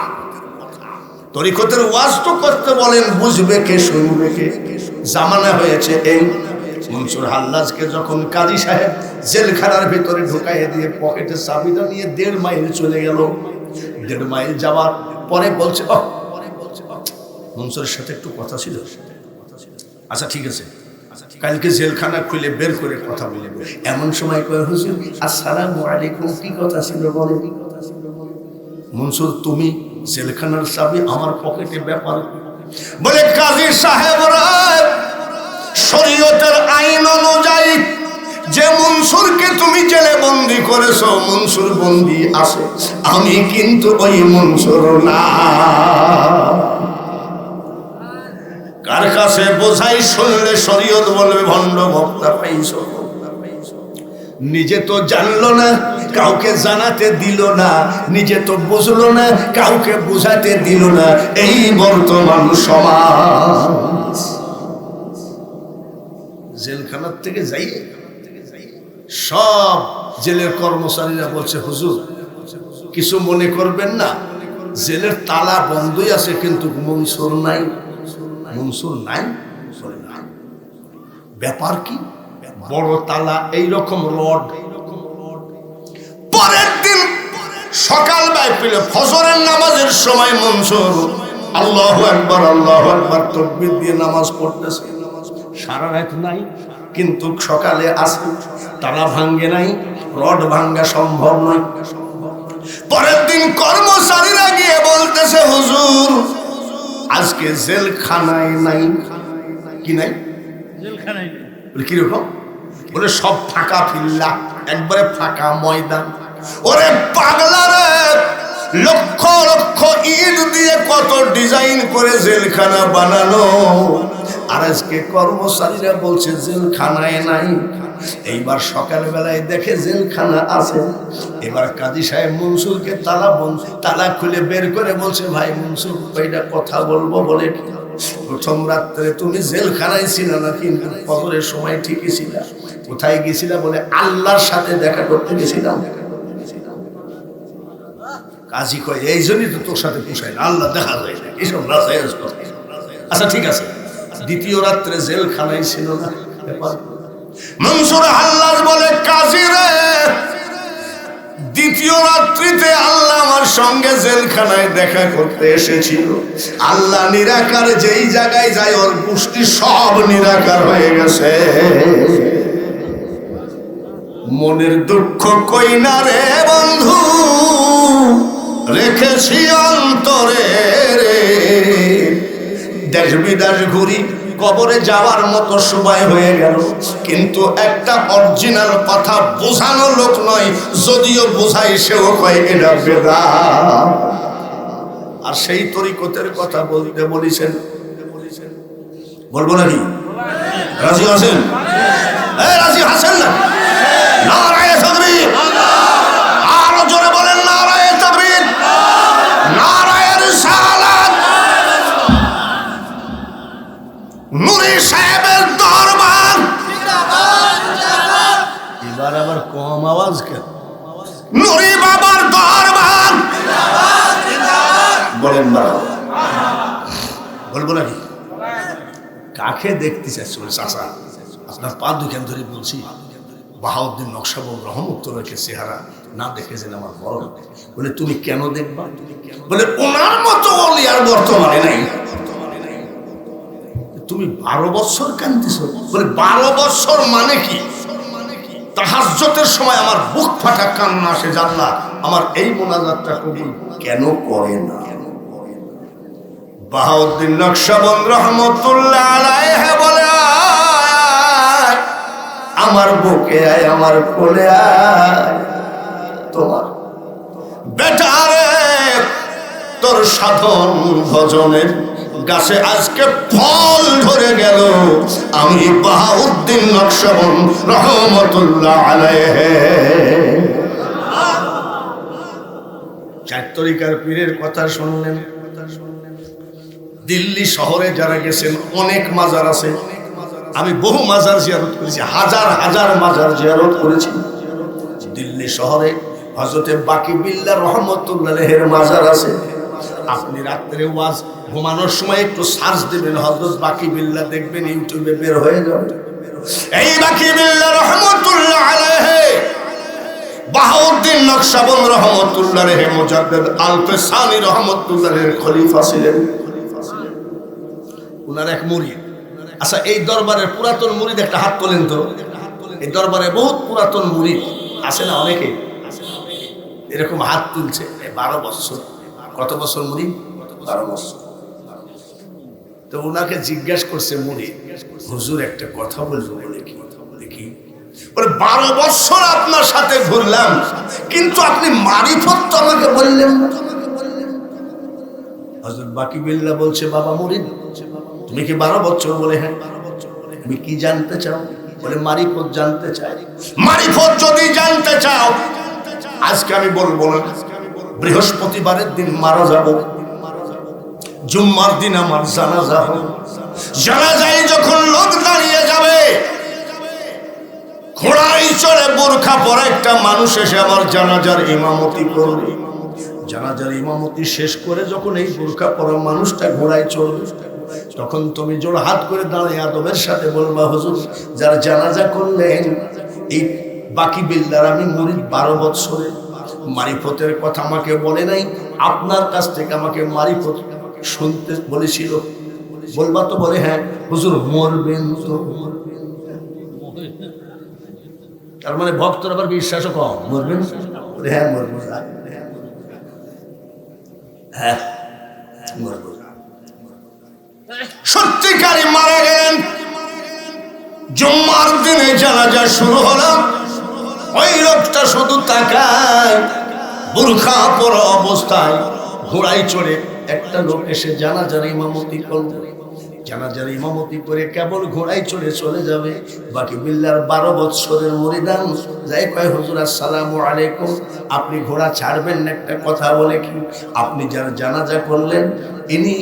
তরিকতের ওয়াজ তো করতে বলেন, বুঝবে কে শুনবে কে? জামানা হয়েছে এই। মনসুর হাল্লাজকে যখন কাজী সাহেব জেলখানার ভিতরে ঢুকাইয়ে দিয়ে পকেটে চাবিটা নিয়ে 1.5 মাইল চলে গেল। 1.5 মাইল যাওয়ার পরে বলছে, মনসুরের সাথে একটু কথা ছিল। আচ্ছা ঠিক আছে, কালকে জেলখানা খুলে বের করে কথা বলবো। এমন সময় কয়, হুজুর আসসালামু আলাইকুম, কি কথা ছিল বলে? মনসুর, তুমি জেলখানার চাবি আমার পকেটে ব্যাপার। বলে কাজী সাহেবরা শরীয়তের আইন অনুযায়ী যে মনসুরকে তুমি জেলে বন্দি করেছো, মনসুর বন্দি আছে, আমি কিন্তু ওই মনসুর না। কার কাছে বোঝাই শুনলে শরীয়ত বলবে ভণ্ড বক্তা পাইছো। নিজে তো জানলো না, কাউকে জানাতে দিল না, নিজে তো বুঝলো না, কাউকে বুঝাতে দিল না। এই বর্তমান সমাজ। জেলখানার থেকে যাই সব জেলের কর্মচারীরা বলছে, হুজুর কিছু মনে করবেন না, জেলের তালা বন্ধই আছে কিন্তু মনসুর নাই। মনসুর নাই, ব্যাপার কি? বড় তালা, এইরকম রড। পরের দিন সকালবেলায় পেলে ফজরের নামাজের সময় মনসুর আল্লাহু আকবার আল্লাহু আকবার তাকবীর দিয়ে নামাজ পড়তেছে। সারা রাত নাই, কিন্তু সকালে আসে। তালা ভাঙ্গে নাই, রড ভাঙ্গা সম্ভব নয়। পরের দিন কর্মচারীরা গিয়ে বলতেছে, হুজুর আজকে জেলখানায় নাই। কি নাই? জেলখানায়। কিরকম? বলে সব ফাঁকা ফিল্লা, একবারে ফাঁকা ময়দান। ওরে পাগলা রে, লক্ষ লক্ষ ইট দিয়ে কত ডিজাইন করে জেলখানা বানানো, আর আজকে কর্মচারীরা বলছে জেলখানায় নাই। এইবার সকালবেলায় দেখে জেলখানা আছে। এবার কাজী সাহেব মনসুরকে তালা খুলে বের করে বলছে, ভাই মনসুর, কয়টা কথা বলবো। বলে, প্রথম রাত্রে তুমি জেলখানায় ছিল না, কিন্তু ফজরের সময় ঠিকই ছিল। কোথায় গেছিলা? বলে আল্লাহর সাথে দেখা করতে গেছিলাম। কাজী কয়, এই জন্যই তো তোর সাথে পোষায় না, আল্লাহ দেখা যায় না, এইসব রাজায়জ কথা। আচ্ছা ঠিক আছে, দ্বিতীয় রাত্রে জেলখানায় ছিল না। মনসুর হাল্লাজ বলে, কাজী রে, দ্বিতীয় রাত্রিতে আল্লাহ আমার সঙ্গে জেলখানায় দেখা করতে এসেছিল। আল্লাহ নিরাকার, যেই জায়গায় যায় ওর পুষ্টি সব নিরাকার হয়ে গেছে। মনের দুঃখ কই না রে বন্ধু, রেখেছি অন্তরে রে। দেশ বিদেশ ঘুরি, কবরে যাওয়ার মতো সময় হয়ে গেল, কিন্তু একটা অরিজিনাল কথা বোঝানো লোক নয়, যদিও বোঝাই সেও কয় এটা বেদাত। আর সেই তরিকতের কথা বলতে বলেছেন, বলবো নাকি? রাজি আছেন? রাজি আছেন না? নারায়ে তাকবীর! আরো জোরে বলেন নারায়ে তাকবীর! নারায়ে রিসালাত! নূরী সাহেবের দরবার। এবার আবার কম আওয়াজ কেন? নূরী বাবার দরবার। বলেন না, বলবো নাকি? কাকে দেখতে চাচ্ছ? চাচা আপনার পা দুখান ধরে বলছি, বাহাউদ্দিন নকশবন্দ রহমতুল্লাহকে চেহারা না দেখেছেন আমার বড়। বলে তুমি কেন দেখবা? বলে ওনার মতো ওলি আর বর্তমানে নাই। তুমি 12 বছর কাঁদতেছ? বলে 12 বছর মানে কি? তাহাজ্জুদের সময় আমার বুক ফাটা কান্না আসে, জানলা আমার এই মোনাজাতটা কবুল কেন করে না? বাহাউদ্দিন নকশবন্দ রহমতুল্লাহ আলাইহি বলে, আমার বুকে আয়, আমার কোলে আয়, তোমার বেটারে তোর সাধন ভজনের গাছে আজকে ফল ধরে গেল। আমি বাহাউদ্দিন নকশবন্দ রহমতুল্লাহ আলাইহি। চার তরিকার পীরের কথা শুনলেন। দিল্লি শহরে যারা গেছেন অনেক মাজার আছে। আমি বহু মাজার জিয়ারত করেছি, হাজার হাজার মাজার জিয়ারত করেছি। দিল্লি শহরে হযরতে বাকি বিল্লাহ রহমতুল্লাহের মাজার আছে। আপনি রাত্রে ওয়াজ ঘুমানোর সময় একটু সার্চ দিবেন হযরত বাকি বিল্লাহ, দেখবেন ইউটিউবে বের হয়ে যাবে। এই বাকি বিল্লাহ রহমতুল্লাহ আলাইহি বাহাউদ্দিন নকশবন্দ রহমতুল্লাহ আলাইহি মুজাদ্দিদ আল-ফিসানি রহমতুল্লাহ আলাইহির খলিফা ছিলেন। উনার এক মুরিদ। আচ্ছা, এই দরবারের পুরাতন মুরিদ একটা হাত তোলেন তো। এই দরবারে বহুত পুরাতন মুরিদ আছে না, অনেকে এরকম হাত তুলছে। 12 বছর। কত বছর মুরিদ? 12 বছর। তো উনাকে জিজ্ঞাসা করছে মুরিদ, হুজুর একটা কথা বলবো। বলে কি? বলে 12 বছর আপনার সাথে ঘুরলাম, কিন্তু আপনি মারিফত তো আমাকে বললেন না। হযরত বাকি বিল্লাহ বলছে, বাবা মুরিদ, তুমি কি 12 বছর? বলে হ্যাঁ। তুমি কি জানতে চাও? বলে মারিফত জানতে চাই। মারিফত যদি জানতে চাও, আজকে আমি বলবো না। বৃহস্পতিবারের দিন মারা যাব, জুম্মার দিন আমার জানাজা হবে। জানাজায় যখন লোক দাঁড়িয়ে যাবে, ঘোড়ায় চড়ে বোরখা পরা একটা মানুষ এসে আমার জানাজার ইমামতি করবে। জানাজার ইমামতি শেষ করে যখন এই বোরখা পরা মানুষটা ঘোড়ায় চড়বে, তখন তুমি জোড় হাত করে দাঁড়িয়ে আদবের সাথে বলবা, হুজুর, যার জানাজা করলেন এই বাকি বিল্লাহর আমি মুরিদ 12 বছরে, মারিফতের কথা আমাকে বলে নাই, আপনার কাছ থেকে আমাকে মারিফত শুনতে বলেছিল। বলবা তো? বলে হ্যাঁ। হুজুর মরবেন তো? তার মানে ভক্তর আবার বিশ্বাসও কম। মরবেন? বলে হ্যাঁ মরবো। হ্যাঁ মরবো। সত্যিকারই মারা গেলেন। জুম্মার দিনে জানাজা শুরু হলো। ওই লোকটা শুধু তাকায়, বুরখা পরা অবস্থায় ঘোড়ায় চড়ে একটা লোক এসে জানাজার ইমামতি করল। জানাজার ইমামতি করে কেবল ঘোড়ায় চড়ে চলে যাবে। বাকি বিল্লাহর 12 বছরের মুরিদান যাই কয়, হুজুর আসসালামু আলাইকুম, আপনি ঘোড়া ছাড়বেন না, একটা কথা বলে কি, আপনি যার জানাজা করলেন ইনি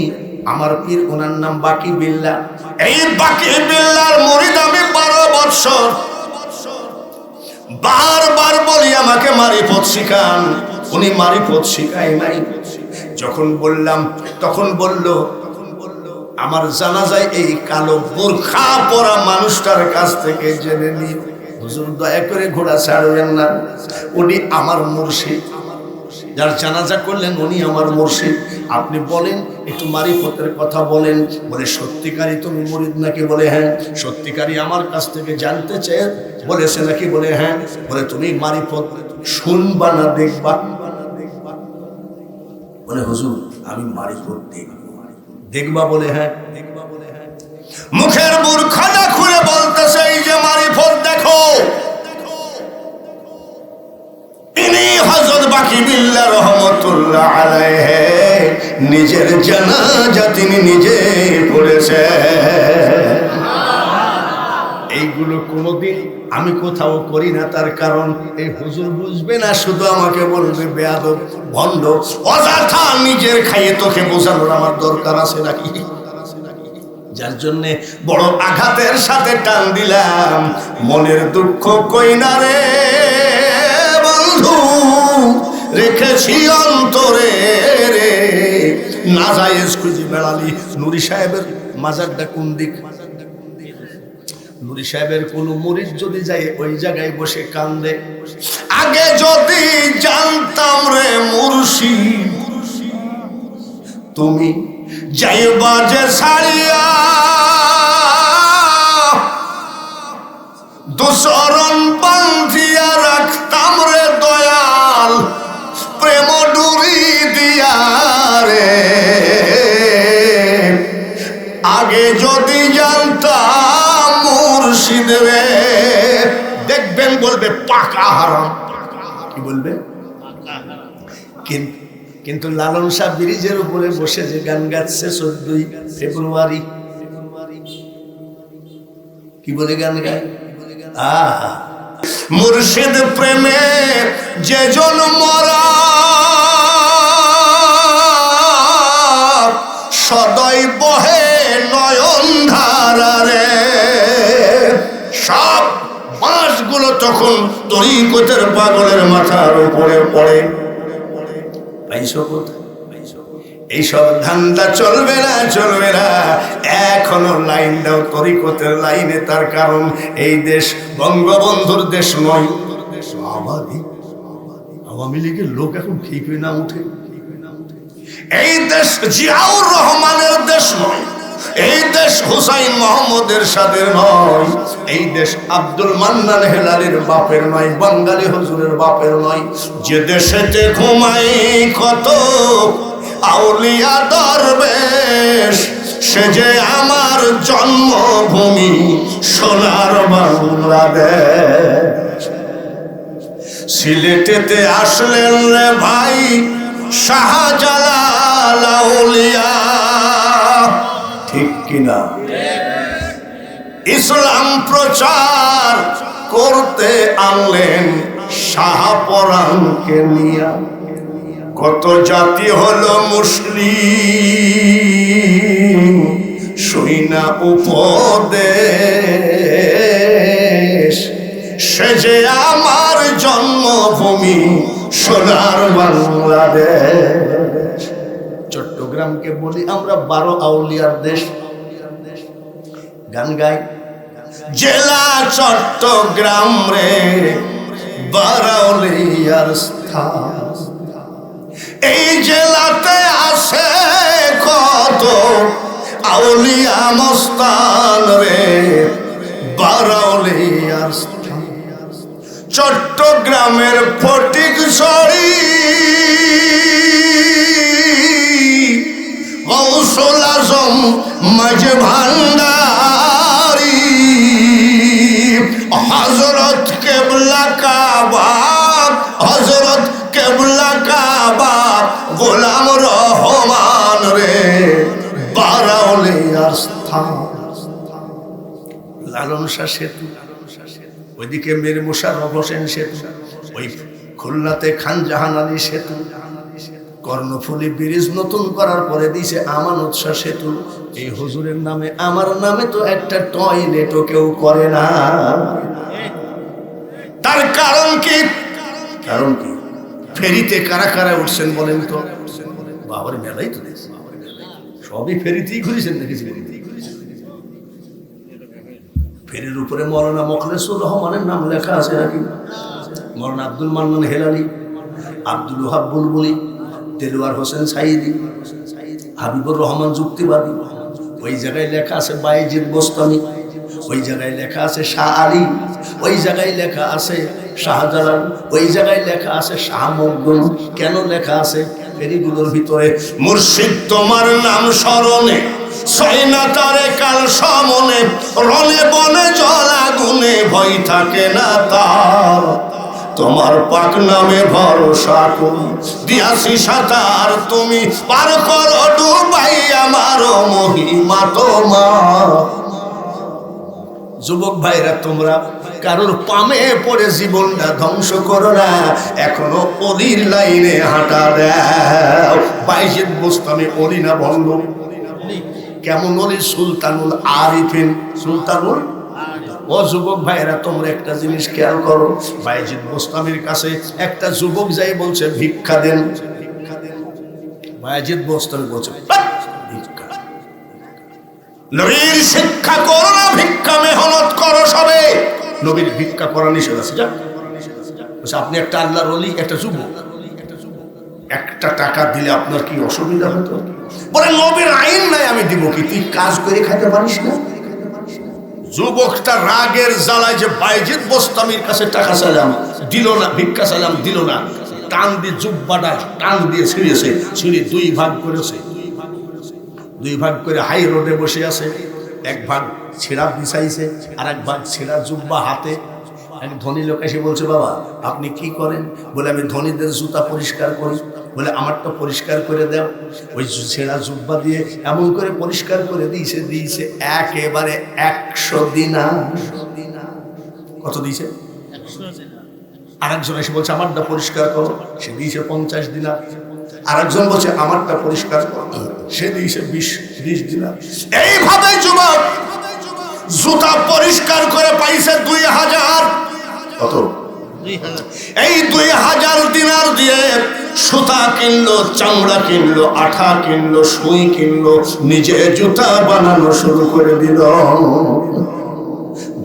আমার পীর, ওনার নাম বাকি বিল্লাহ। এই বাকি বিল্লাহর মুরিদ আমি 12 বছর। বারবার বলি আমাকে মারিফত শিখান, উনি মারিফত শিখায় নাই। যখন বললাম তখন বলল, আমার জানাজায় এই কালো বোরখা পরা মানুষটার কাছ থেকে জেনে নি, হুজুর দয়া করে ঘোড়া ছাড়বেন না, উনি আমার মুর্শিদ। যার জানাজা করলেন উনি আমার মুর্শিদ। আপনি বলেন, একটু মারিফতের কথা বলেন। বলে সত্যিকারই তুমি মুরিদ নাকি? বলে হ্যাঁ। সত্যিকারই আমার কাছ থেকে জানতে চেয়ে বলেছে নাকি? বলে হ্যাঁ। বলে তুমি মারিফত শুনবা না দেখবা? বলে হুজুর আমি মারিফত দেখবা? বলে হ্যাঁ। মুখের বুরখাটা খুলে বলতেছে, এই যে মারিফত দেখো, ইনি হযরত বাকি বিল্লাহ রহমতুল্লাহ আলাইহি নিজের জানাজা তিনি নিজে পড়েছে। এইগুলো কোনোদিন আমি কোথাও করি না। তার কারণ এই হুজুর বুঝবে না, শুধু আমাকে বলবে বেয়াদব, ভণ্ড, অযথা নিজের খাইয়ে তোকে বোঝানোর আমার দরকার আছে নাকি? যার জন্য বড় আঘাতের সাথে টান দিলাম, মনের দুঃখ কই না রে বন্ধু, রেখেছি অন্তরে রে, না জায়েজ খুঁজি বেড়ালি। নুরি সাহেবের মাজারটা কোন দিক? নুরি সাহেবের কোন মুরিদ যদি যায় ওই জায়গায় বসে কান্দে, আগে যদি জানতাম রে মুর্শিদ তুমি যাইবা যে ছাড়িয়া, দুচরণ বান্ধিয়া রাখতাম রে দয়াল, প্রেম ডুরি দিয়া রে, আগে যদি জানতাম মুর্শিদ রে। দেখবেন বলবে পাকা হারাম। কি বলবে? কিন্তু লালন শাহ ব্রিজের উপরে বসে যে গান গাচ্ছে 14 ফেব্রুয়ারি, কি বলে গান গায়? মুর্শিদ প্রেমে যে জন মরা সদয় বহে নয়ন ধারারে। সব বাঁশগুলো তখন তরিকতের পাগলের মাথার উপরে পড়ে। পাইছো কোথায়? এইসব ধান্দা চলবে না, চলবে না। এখনো লাইন দাও তরিকতের লাইনে। তার কারণ এই দেশ বঙ্গবন্ধুর দেশ নয়, আওয়ামী লীগের লোক এখন ঠিক হয়ে না উঠে। এই দেশ জিয়াউর রহমানের দেশ নয়, এই দেশ হুসাইন মোহাম্মদের সাথে নয়, এই দেশ আব্দুল মান্নান হেলালির বাপের নয়, বাঙালি হুজুরের বাপের নয়। যে দেশেতে ঘুমাই কত আউলিয়া দরবেশ, সে যে আমার জন্মভূমি সোনার বাংলাদেশ। সিলেটেতে আসলেন রে ভাই শাহজালাল আউলিয়া, ঠিক কিনা? ইসলাম প্রচার করতে আনলেন শাহপরানকে নিয়া। কত জাতি হলো মুসলিম শুইনা উপদেশ, সে যে আমার জন্মভূমি সোনার বাংলাদেশ। চট্টগ্রামকে বলি আমরা 12 আউলিয়ার দেশ। গান গাই জেলা চট্টগ্রাম রে 12 আউলিয়ার স্থান। এই জেলাতে আছে কত আউলিয়া মস্তান রে 12 আউলিয়ার স্থান। চট্টগ্রামের ফটিকছড়ি গৌসুল আজম মাঝে ভান্ডারি, হযরত কেবলা কাবা, হযরত কেবলা কাবা গোলাম রহমান রে 12 আউলিয়ার স্থান। লালন শাহ সেতু, ওইদিকে মীর মোশাররফ হোসেন সেতু, ওই খুলনাতে খান জাহান আলী সেতু, কর্ণফুলী ব্রিজ নতুন করার পরে দিয়েছে আমানত শাহ সেতু। এই হুজুরের নামে আমার নামে তো একটা টয়লেটও কেউ করে না। তার কারণ কি? কারণ কি? ফেরিতে কারা কারা উঠছেন বলেন তো? বাবার মেলাই তো দেখছি, সবই ফেরিতেই ঘুরেছেন দেখেছি। ফেরির উপরে মৌলানা মোখলেসুর রহমানের নাম লেখা আছে নাকি? মৌলানা আব্দুল মান্নান হেলালি, আব্দুল ওহাব বুলবুলি, দেলোয়ার হোসেন সাইদি, হাবিবুর রহমান যুক্তিবাদী। ওই জায়গায় লেখা আছে বাইজিদ বোস্তামি, ওই জায়গায় লেখা আছে শাহ আলী, ওই জায়গায় লেখা আছে শাহজালাল, ওই জায়গায় লেখা আছে শাহ মখদুম। কেন লেখা আছে? ফেরিগুলোর ভিতরে মুর্শিদ তোমার নাম স্মরণে ছয় না তারে কাল সমনে, রনে বনে জল আগুনে ভয় থাকে না তার। তোমার পাক নামে ভরসা করি দিয়াছি সাঁতার, তুমি পার করো ডুবাই আমার মহিমা তোমার। যুবক ভাইরা, তোমরা কারোর পামে পড়ে জীবনটা ধ্বংস করো না, এখনো অলির লাইনে হাঁটা দাও। বাইজিদ বোস্তামি অলি না বন্ধ? কেমন অলি? সুলতানুল আরিফিন, সুলতানুল। ও যুবক ভাইরা, তোমরা একটা জিনিস খেয়াল করো, বাইজিদ বোস্তামির কাছে একটা যুবক যাই বলছে ভিক্ষা দেন। বাইজিদ বোস্তামি বলছে ভিক্ষা। নবীর শিক্ষা করো না, ভিক্ষা মেহনত করো সবে। নবীর ভিক্ষা করা নিষেধ আছে। যা আপনি একটা আল্লাহর ওলি, একটা যুবক, একটা টাকা দিলে আপনার কি অসুবিধা হতো? বলে নবীর আইন নাই, আমি দিব কি? তুই কাজ করে খাইতে পারিস না? যুবকটা রাগের জ্বালায় যে বাইজিদ বোস্তামির কাছে টাকা চাইলাম, দিল না, ভিক্ষা চাইলাম, দিল না, টান দিয়ে জুব্বাটা টান দিয়ে ছিঁড়েছে, ছিঁড়ে 2 ভাগ করেছে। 2 ভাগ করে হাই রোডে বসে আছে। এক ভাগ ছেঁড়া বিছাইছে, আর এক ভাগ ছেঁড়া জুব্বা হাতে। এক ধনী লোক এসে বলছে, বাবা আপনি কি করেন? বলে আমি ধনীদের জুতা পরিষ্কার করি। বলে আমারটা পরিষ্কার করে দাও। ওই ছেঁড়া জুব্বা দিয়ে এমন করে পরিষ্কার করে দিয়েছে একেবারে 100 দিনার। কত দিয়েছে? আরেকজন এসে বলছে আমারটা পরিষ্কার করো, সে দিয়েছে 50 দিনার। আরেকজন বলছে আমারটা পরিষ্কার করো, সে দিয়েছে 20 দিনার। এইভাবে যুবক জুতা পরিষ্কার করে পাইছে 2000। কত? এই 2000 দিনার দিয়ে সুতা কিনলো, চামড়া কিনলো, আঠা কিনলো, সুই কিনলো, নিজে জুতা বানানো শুরু করে দিল।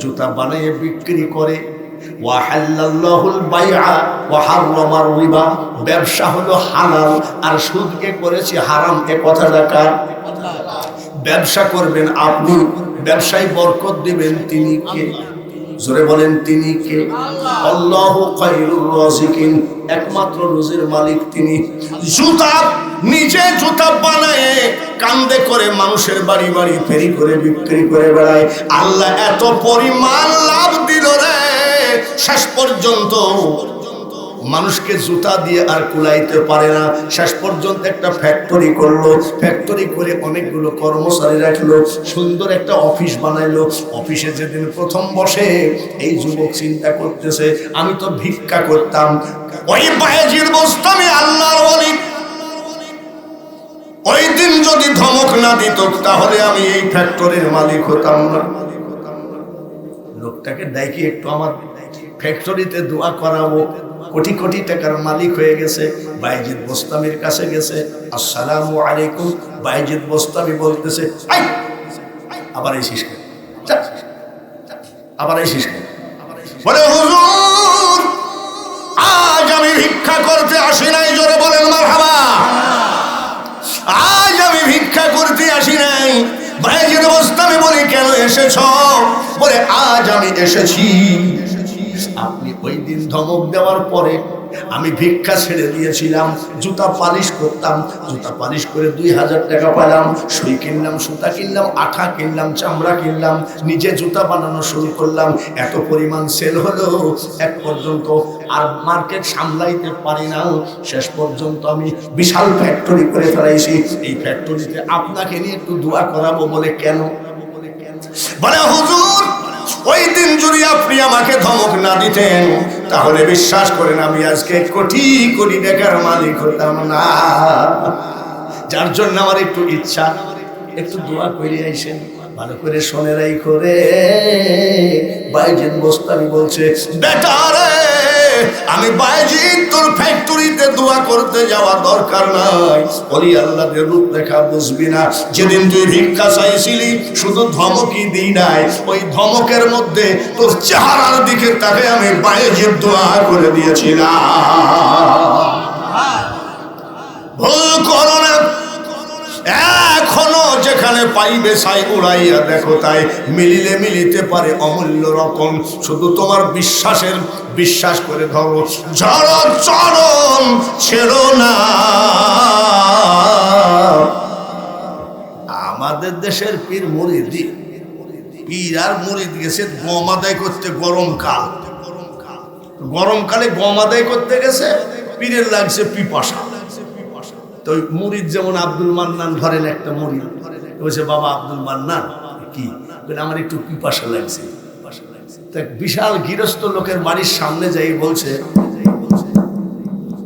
জুতা বানিয়ে বিক্রি করে। ওয়াহাল্লাল্লাহুল বাইআ ওয়া হারামার রিবা, ব্যবসা হলো হালাল আর সুদকে করেছে হারাম। এ কথাটা কার? ব্যবসা করবেন আপনি, ব্যবসায় বরকত দিবেন তিনি কে? জোরে বলেন তিনি কে? আল্লাহু খায়রুর রাযিকিন, একমাত্র রুজির মালিক তিনি। জুতা নিজে জুতা বানায় কান্দে করে মানুষের বাড়ি বাড়ি ফেরি করে বিক্রি করে বেড়ায়। আল্লাহ এত পরিমাণ লাভ দিল রে, শেষ পর্যন্ত মানুষকে জুতা দিয়ে আর কুলাইতে পারে না। শেষ পর্যন্ত একটা ফ্যাক্টরি করলো, ফ্যাক্টরি করে অনেকগুলো কর্মচারী রাখলো, সুন্দর একটা অফিস বানাইলো। অফিসে যেদিন প্রথম বসে এই যুবক চিন্তা করতেছে আমি তো ভিক্ষা করতাম, ওই বায়েজির বোস্তামি আল্লাহর ওলি, ওই দিন যদি ধমক না দিত তাহলে আমি এই ফ্যাক্টরির মালিক হতাম না। লোকটাকে ডাকি একটু আমার ফ্যাক্টরিতে দোয়া করাবো। কোটি কোটি টাকার মালিক হয়ে গেছে। বাইজিদ বোস্তামির কাছে গেছে, আসসালামু আলাইকুম। বাইজিদ বোস্তামি বলতেছে আবার এই শিষ্য, আবার এই শিষ্য বলে হুজুর আজ আমি ভিক্ষা করতে আসি নাই। জোরে বলেন মারহাবা। আজ আমি ভিক্ষা করতে আসি নাই। বাইজিদ বোস্তামি বলি কেন এসেছ? বলে আজ আমি এসেছি, আপনি ওই দিন ধমক দেওয়ার পরে আমি ভিক্ষা ছেড়ে দিয়েছিলাম, জুতা পালিশ করতাম, জুতা পালিশ করে 2000 টাকা পেলাম, সুই কিনলাম, সুতা কিনলাম, আঠা কিনলাম, চামড়া কিনলাম, নিজে জুতা বানানো শুরু করলাম। এত পরিমাণ সেল হলো, এক পর্যন্ত আর মার্কেট সামলাইতে পারি না। শেষ পর্যন্ত আমি বিশাল ফ্যাক্টরি করে ফেলাইছি। এই ফ্যাক্টরিতে আপনাকে নিয়ে একটু দোয়া করাবো। বলে কেন? বলে হুজুর ওই দিন যদি আপনি আমাকে ধমক না দিতেন তাহলে বিশ্বাস করেন আমি আজকে কোটি কোটি টাকার মালিক হতাম না। যার জন্য আমার একটু ইচ্ছা, একটু দোয়া করে আইসেন, ভালো করে শোনেরাই করে। বাইজিদ বোস্তামি বলছে বেটা রে, আমি বাইজিদ তোর ফ্যাক্টরিতে দোয়া করতে যাওয়া দরকার নাই। ওলি আল্লাহর রূপ দেখা বুঝবি না। যেদিন তুই ভিক্ষা চাইছিলি শুধু ধমকই দিই নাই, ওই ধমকের মধ্যে তোর চেহারার দিকে তাকে আমি বাইজিদ দোয়া করে দিয়েছিলাম। ভুল করো না। এখনো যেখানে পাইবে সাই উড়াইয়া দেখো তাই, মিলিলে মিলিতে পারে অমূল্য রকম। শুধু তোমার বিশ্বাস করে ধরো, ঝড় চরণ ছেড়ো না। আমাদের দেশের পীর মুরিদি, পীর আর মুরিদ গেছে গম আদায় করতে। গরমকালে গম আদায় করতে গেছে, পীরের লাগছে পিপাসা। তো মুরিদ যেমন আব্দুল মান্নান, ধরেন একটা মুরিদ বলছে বাবা আব্দুল মান্নান কি আমার একটু পিপাসা লাগছে। বিশাল গৃহস্থ লোকের বাড়ির সামনে যাই বলছে,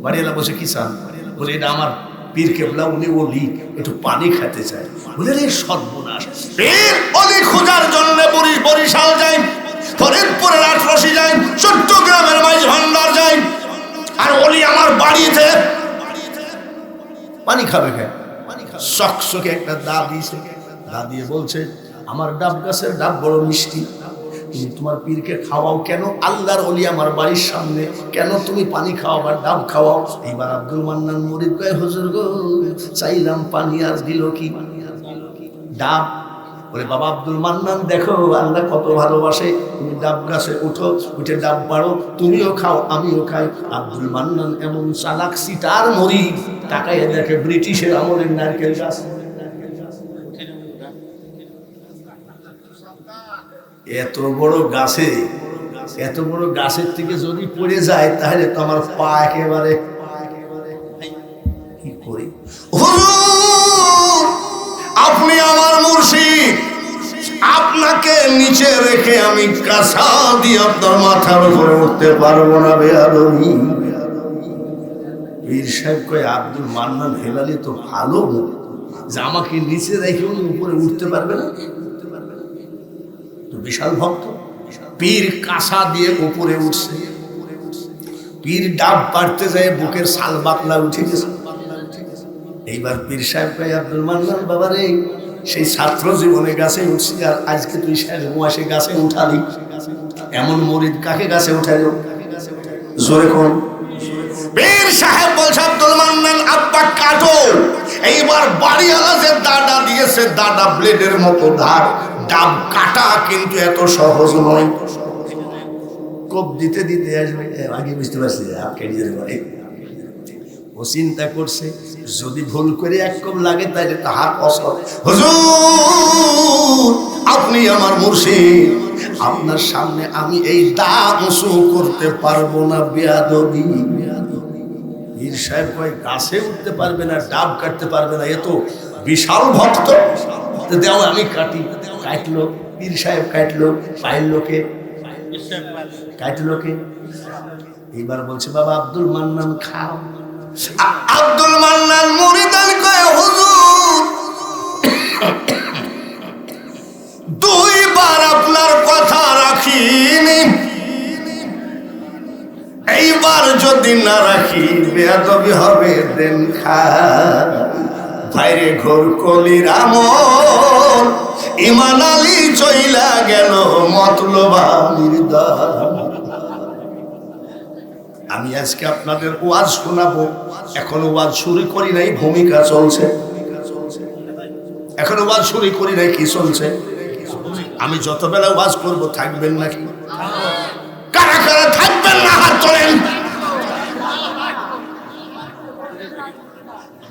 বাড়িওয়ালা বলছে কি চান? বলে এটা আমার পীর কেবলা, উনি ওলি, একটু পানি খেতে চায়। বলে রে সর্বনাশ, পীর ওলি খোঁজার জন্য বরিশাল যাই, ফরিদপুরের আটরশি যাই, চট্টগ্রামের মাইজ ভান্ডার যাই, আর ওলি আমার বাড়িতে পানি খাবে। চকচকে একটা দা দিয়েছে, দা দিয়ে বলছে আমার ডাব গাছের ডাব বড় মিষ্টি, তুমি তোমার পীরকে খাওয়াও কেন? আল্লাহর ওলি আমার বাড়ির সামনে, কেন তুমি পানি খাওয়াবার ডাব খাওয়াও? এইবার আব্দুল মান্নান মুরিদ কয় হুজুর গো চাইলাম পানি আর দিল কি? ডাব। বলে বাবা আব্দুল মান্নান দেখো আল্লাহ কত ভালোবাসে, তুমি ডাব গাছে উঠো, উঠে ডাব পাড়ো, তুমিও খাও আমিও খাই। আব্দুল মান্নান এমন চালাক সিটার মুরিদ, তাকাইয়ে দেখে ব্রিটিশের আমলের নারকেল গাছ। এত বড় গাছের থেকে যদি পড়ে যায় তাহলে তো আমার পা একেবারে করি, হুজুর আপনি আমার মুর্শিদ, আপনাকে নিচে রেখে আমি কাঁসা দিয়ে আপনার মাথার উপরে উঠতে পারবো না বেয়াদবি। পীর সাহেব কয় আব্দুল মান্নান হেলালি তো ভালো যে আমাকে নিচে রেখে উনি উপরে উঠতে পারবে না, তো বিশাল ভক্ত। পীর কাঁসা দিয়ে উপরে উঠছে, পীর ডাব পাড়তে যায় বুকের সাল বাকলা উঠে গেছে। এইবার পীর সাহেব কয় আব্দুল মান্নান বাবা রে, সেই ছাত্র জীবনে গাছে উঠছি আর আজকে তুই শেষ বয়সে গাছে উঠালি, এমন মরিদ কাকে গাছে উঠাইল? জোরে কোন? পীর সাহেব বলছে আব্দুল মান্নান আব্বা কাটো। এইবার বাড়িওয়ালা যে দাদা দিয়েছে, দাদা ব্লেডের মতো ধার, ডাব কাটা কিন্তু এত সহজ নয়। কোপ দিতে দিতে আসবে, আগে বুঝতে পারছি হাত কেটে যেতে পারে। ও চিন্তা করছে যদি ভুল করে এক কোপ লাগে তাহলে তো হাত অসর। হুজুর আপনি আমার মুর্শিদ, আপনার সামনে আমি এই দাম উঁচু করতে পারবো না বেয়াদবি। পীর সাহেব কয় গাছে উঠতে পারবে না, ডাব কাটতে পারবে না, এ তো বিশাল ভক্ত, দেও আমি কাটি। কাটলো পীর সাহেব, কাটলো পায়ের লোকে, কাটলো কে? এইবার বলছে বাবা আব্দুল মান্নান খাও। আব্দুল মান্নান মুরিদান কয় হুজুর দুইবার আপনার কথা রাখিনি, এইবার যদি না রাখি বেয়াদবি হবে, দেন খা। ভাইরে ঘোর কলির আমল, ইমান আলী চইলা গেল মতলবানির দল। আমি আজকে আপনাদের ওয়াজ শোনাবো, এখনো ওয়াজ শুরু করি নাই, ভূমিকা চলছে। এখনো ওয়াজ শুরু করি নাই, কি চলছে? আমি যত বেলা ওয়াজ করবো থাকবেন নাকি? কারা কারা থাকবেন না হাত তোলেন।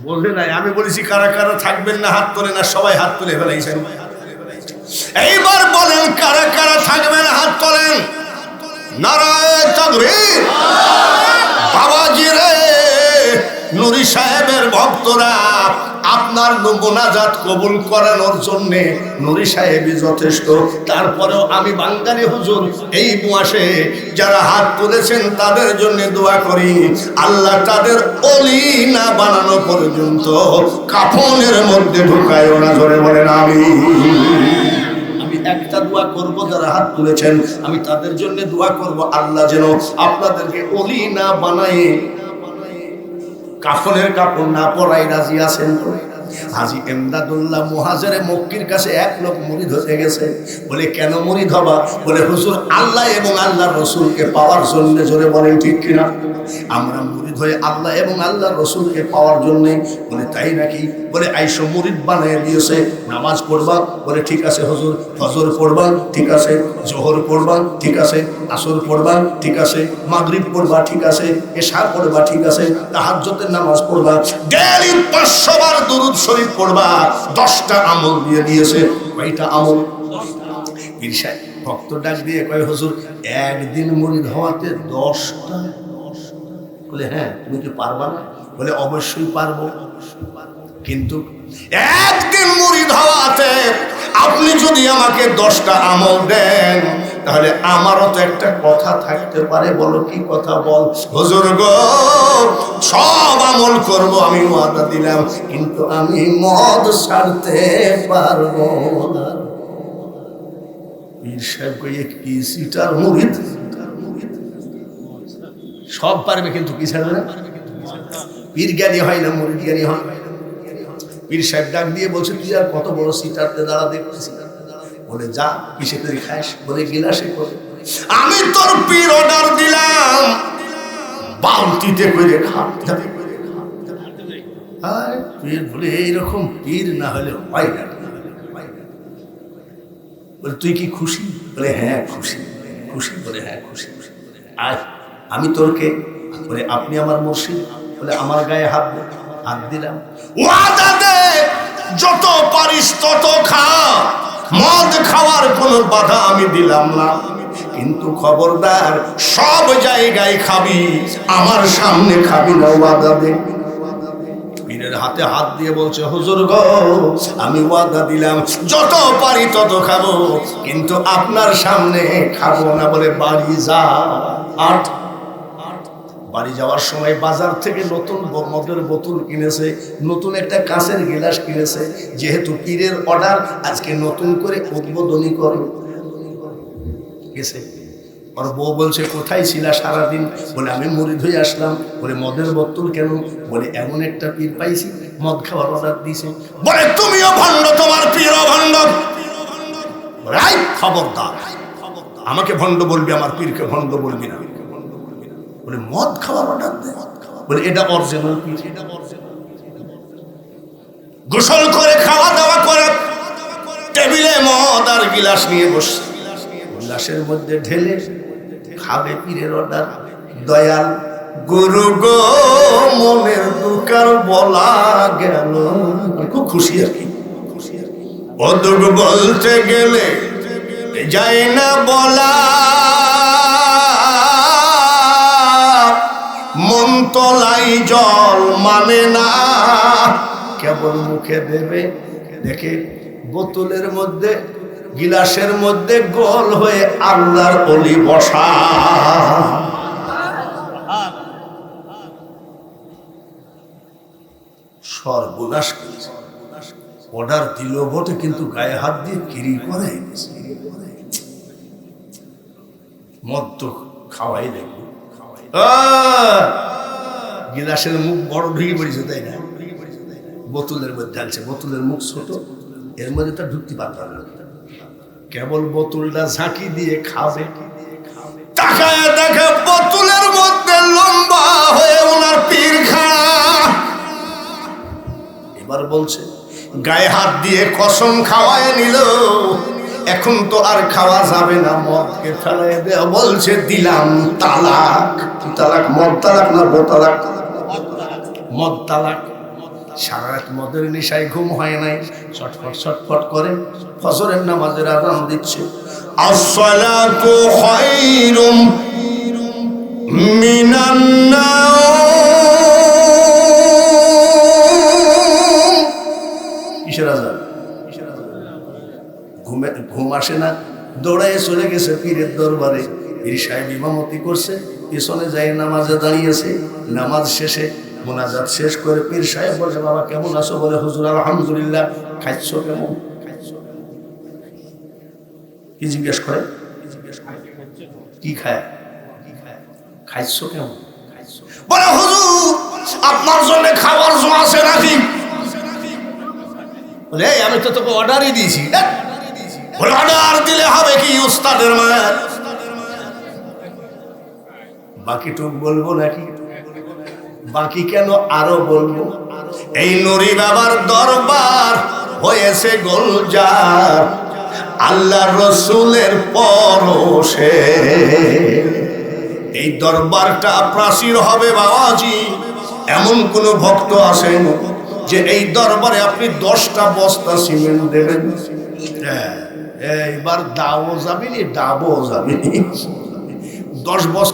বলবে নাই, আমি বলেছি কারা কারা থাকবেন না হাত তোলেন, আর সবাই হাত তুলে ফেলাইছেন। এইবার বলেন কারা কারা থাকবেন হাত তোলেন। নারায়ে তাকবীর। বাবাজি রে, নুরি সাহেবের ভক্তরা আপনার মোনাজাত কবুল করানোর জন্য নুরি সাহেবই যথেষ্ট। তারপরেও আমি বাঙালি হুজুর এই মাসে যারা হাত তুলেছেন তাদের জন্য দোয়া করি, আল্লাহ তাদের ওলি না বানানো পর্যন্ত কাফনের মধ্যে ঢুকায় না। ধরে বলেন আমি একটা দোয়া করব, যারা হাত তুলেছেন আমি তাদের জন্য দোয়া করব, আল্লাহ যেন আপনাদেরকে ওলি না বানায়, কাফনের কাপড় না পরাই। রাজি আছেন? হাজী এমদাদুল্লাহ মুহাজিরে মক্কির কাছে এক লোক মুরিদ হতে গেছে। বলে কেন মুরিদ হবা? বলে হুজুর আল্লাহ এবং আল্লাহর রাসূলকে পাওয়ার জন্য। জোরে বলেন ঠিক কিনা? আমরা মুরিদ হয়ে আল্লাহ এবং আল্লাহর রাসূলকে পাওয়ার জন্য। বলে তাই নাকি? বলে আইসো মুরিদ বানিয়ে দিয়েছে। নামাজ পড়বা? বলে ঠিক আছে হুজুর। ফজর পড়বা? ঠিক আছে। জোহর পড়বা? ঠিক আছে। আসর পড়বা? ঠিক আছে। মাগরিব পড়বা? ঠিক আছে। এশা পড়বা? ঠিক আছে। তাহাজ্জুদের নামাজ পড়বা? ডেইলি 500 বার দুরূদ শরীফ পড়বা। 10টা আমল দিয়ে দিয়েছে। কয়টা আমল? পীর সাহেব ভক্ত ডাক দিয়ে কয় হুজুর একদিন মুরিদ হওয়াতে 10টা। বলে হ্যাঁ, তুমি কি পারবা না? বলে অবশ্যই পারবো, কিন্তু একদিন মুরিদ হওয়াতে আপনি যদি আমাকে 10টা আমল দেন তাহলে আমারও তো একটা কথা থাকতে পারে। বলো কি কথা? বল। হুজুর গো সব আমল করব আমি ওয়াদা দিলাম, কিন্তু আমি মদ ছাড়তে পারবো না। পীর সাহেব কইয়ে কি সিটার মুরিদ? সব পারবে কিন্তু কি ছাড়বে না? পীর জ্ঞানী হয় না, মুরিদ জ্ঞানী হয়। পীর সাহেব ডাক দিয়ে বলছে তুই আর কত বড় সিটারতে দাঁড়া দেখতেছি। বলে যা, কিসে করে খাস? বলে গিলাসে করে। আমি তোর পীর অর্ডার দিলাম বালতিতে করে খা। পীর বলে এইরকম পীর না হলে হয় না। বলে তুই কি খুশি? বলে হ্যাঁ খুশি। খুশি? বলে হ্যাঁ খুশি। আর আমি তোরকে? বলে আপনি আমার মুর্শিদ। বলে আমার গায়ে হাত দে। হাত দিলাম। ওয়াদা দে যত পারিস তত খা, মদ খাওয়ার কোনো বাধা আমি দিলাম না, কিন্তু খবরদার সব জায়গায় খাবি, আমার সামনে খাবি না। ওয়াদা দে। পীরে পীরের হাতে হাত দিয়ে বলছে, হুজুর গো, আমি ওয়াদা দিলাম যত পারি তত খাবো, কিন্তু আপনার সামনে খাবো না। বলে বাড়ি যা। আট বাড়ি যাওয়ার সময় বাজার থেকে নতুন মদের বোতল কিনেছে, নতুন একটা কাঁচের গিলাস কিনেছে। যেহেতু পীরের অর্ডার, আজকে নতুন করে উদ্বোধনী করো গেছে। ওর বউ বলছে, কোথায় ছিলা সারাদিন? বলে আমি মুরিদ হয়ে আসলাম। বলে মদের বোতল কেন? বলে এমন একটা পীর পাইছি মদ খাওয়ার অর্ডার দিয়েছে। বলে তুমিও ভণ্ড, তোমার পীরও ভণ্ড। খবরদার, আমাকে ভণ্ড বলবি, আমার পীরকে ভণ্ড বলবি না। বলে মদ খাওয়ার অর্ডার দেয়? বলে এটা অরিজিনাল পীর। গোসল করে খাওয়া দাওয়া করে টেবিলে মদ আর গিলাস নিয়ে বসে, গিলাসের মধ্যে ঢেলে খাবে পীরের অর্ডার। দয়াল গুরু গো, মনের দুঃখার বলা গেল। খুব খুশি আর কি। অদুক বলতে গেলে যায় না বলা, মন তলাই জল মানে না, কেবল মুখে দেবে। দেখে বোতলের মধ্যে, গিলাসের মধ্যে গোল হয়ে আল্লাহর অলি বসা। সর্বনাশ করেছে। অর্ডার দিল বটে, কিন্তু গায়ে হাত দিয়ে কিরি করে মদ তো খাওয়াই দেখবো। গিলাসের মুখ বড় ঢুকে পড়েছে, তাই না? বোতলের মধ্যে ঢালছে, বোতলের মুখ ছোট, এর মধ্যে তো ঢুকতে পারবে না। কেবল বোতলটা ঝাঁকি দিয়ে খাবে। তাকায় দেখে বোতলের মধ্যে লম্বা হয়ে ওনার পীর খাড়া। এবার বলছে, গায়ে হাত দিয়ে কসম খাওয়ায় নিল, এখন তো আর খাওয়া যাবে না, মদকে ফেলাই দেয়া। বলছে দিলাম তালাক। তালাক? মদ তালাক না বো তালাক? মদ তালাক। সারা রাত মদের নেশায় ঘুম হয় নাই, ছটফট ছটফট করে ফজরের নামাজের আযান দিচ্ছে। আসসালাতু খায়রুম মিনান নাওম। কিসের আযান? ঘুম আসে না, দৌড়াইয়ে চলে গেছে পীরের দরবারে। পীর সাহেব ইমামতি করছে, পিছনে যাই নামাজে দাঁড়িয়েছে। নামাজ শেষে মোনাজাত শেষ করে পীর সাহেব বলছে, বাবা কেমন আছো? বলে হুজুর আলহামদুলিল্লাহ। খাইছো কেমন? কি জিজ্ঞেস করে? কি খায়? খাইছো কেমন? বলে হুজুর আপনার জন্য খাবার জো আছে নাকি? বলে আমি তো তোকে অর্ডারই দিয়েছি। বলে অর্ডার দিলে হবে কি উস্তাদের মায়ের? বাকিটুক বলবো নাকি? বাকি কেন আরো বলবো। এই নুরি বাবার দরবার হয়েছে গোলজার, আল্লাহ রসুলের পরশে। এই দরবারটা প্রাচীর হবে বাবাজি। এমন কোন ভক্ত আছেন যে এই দরবারে আপনি 10টা বস্তা সিমেন্ট দেবেন? এইবার দাও যাবিনি, ডাবও যাবিনি। 10 বস্তা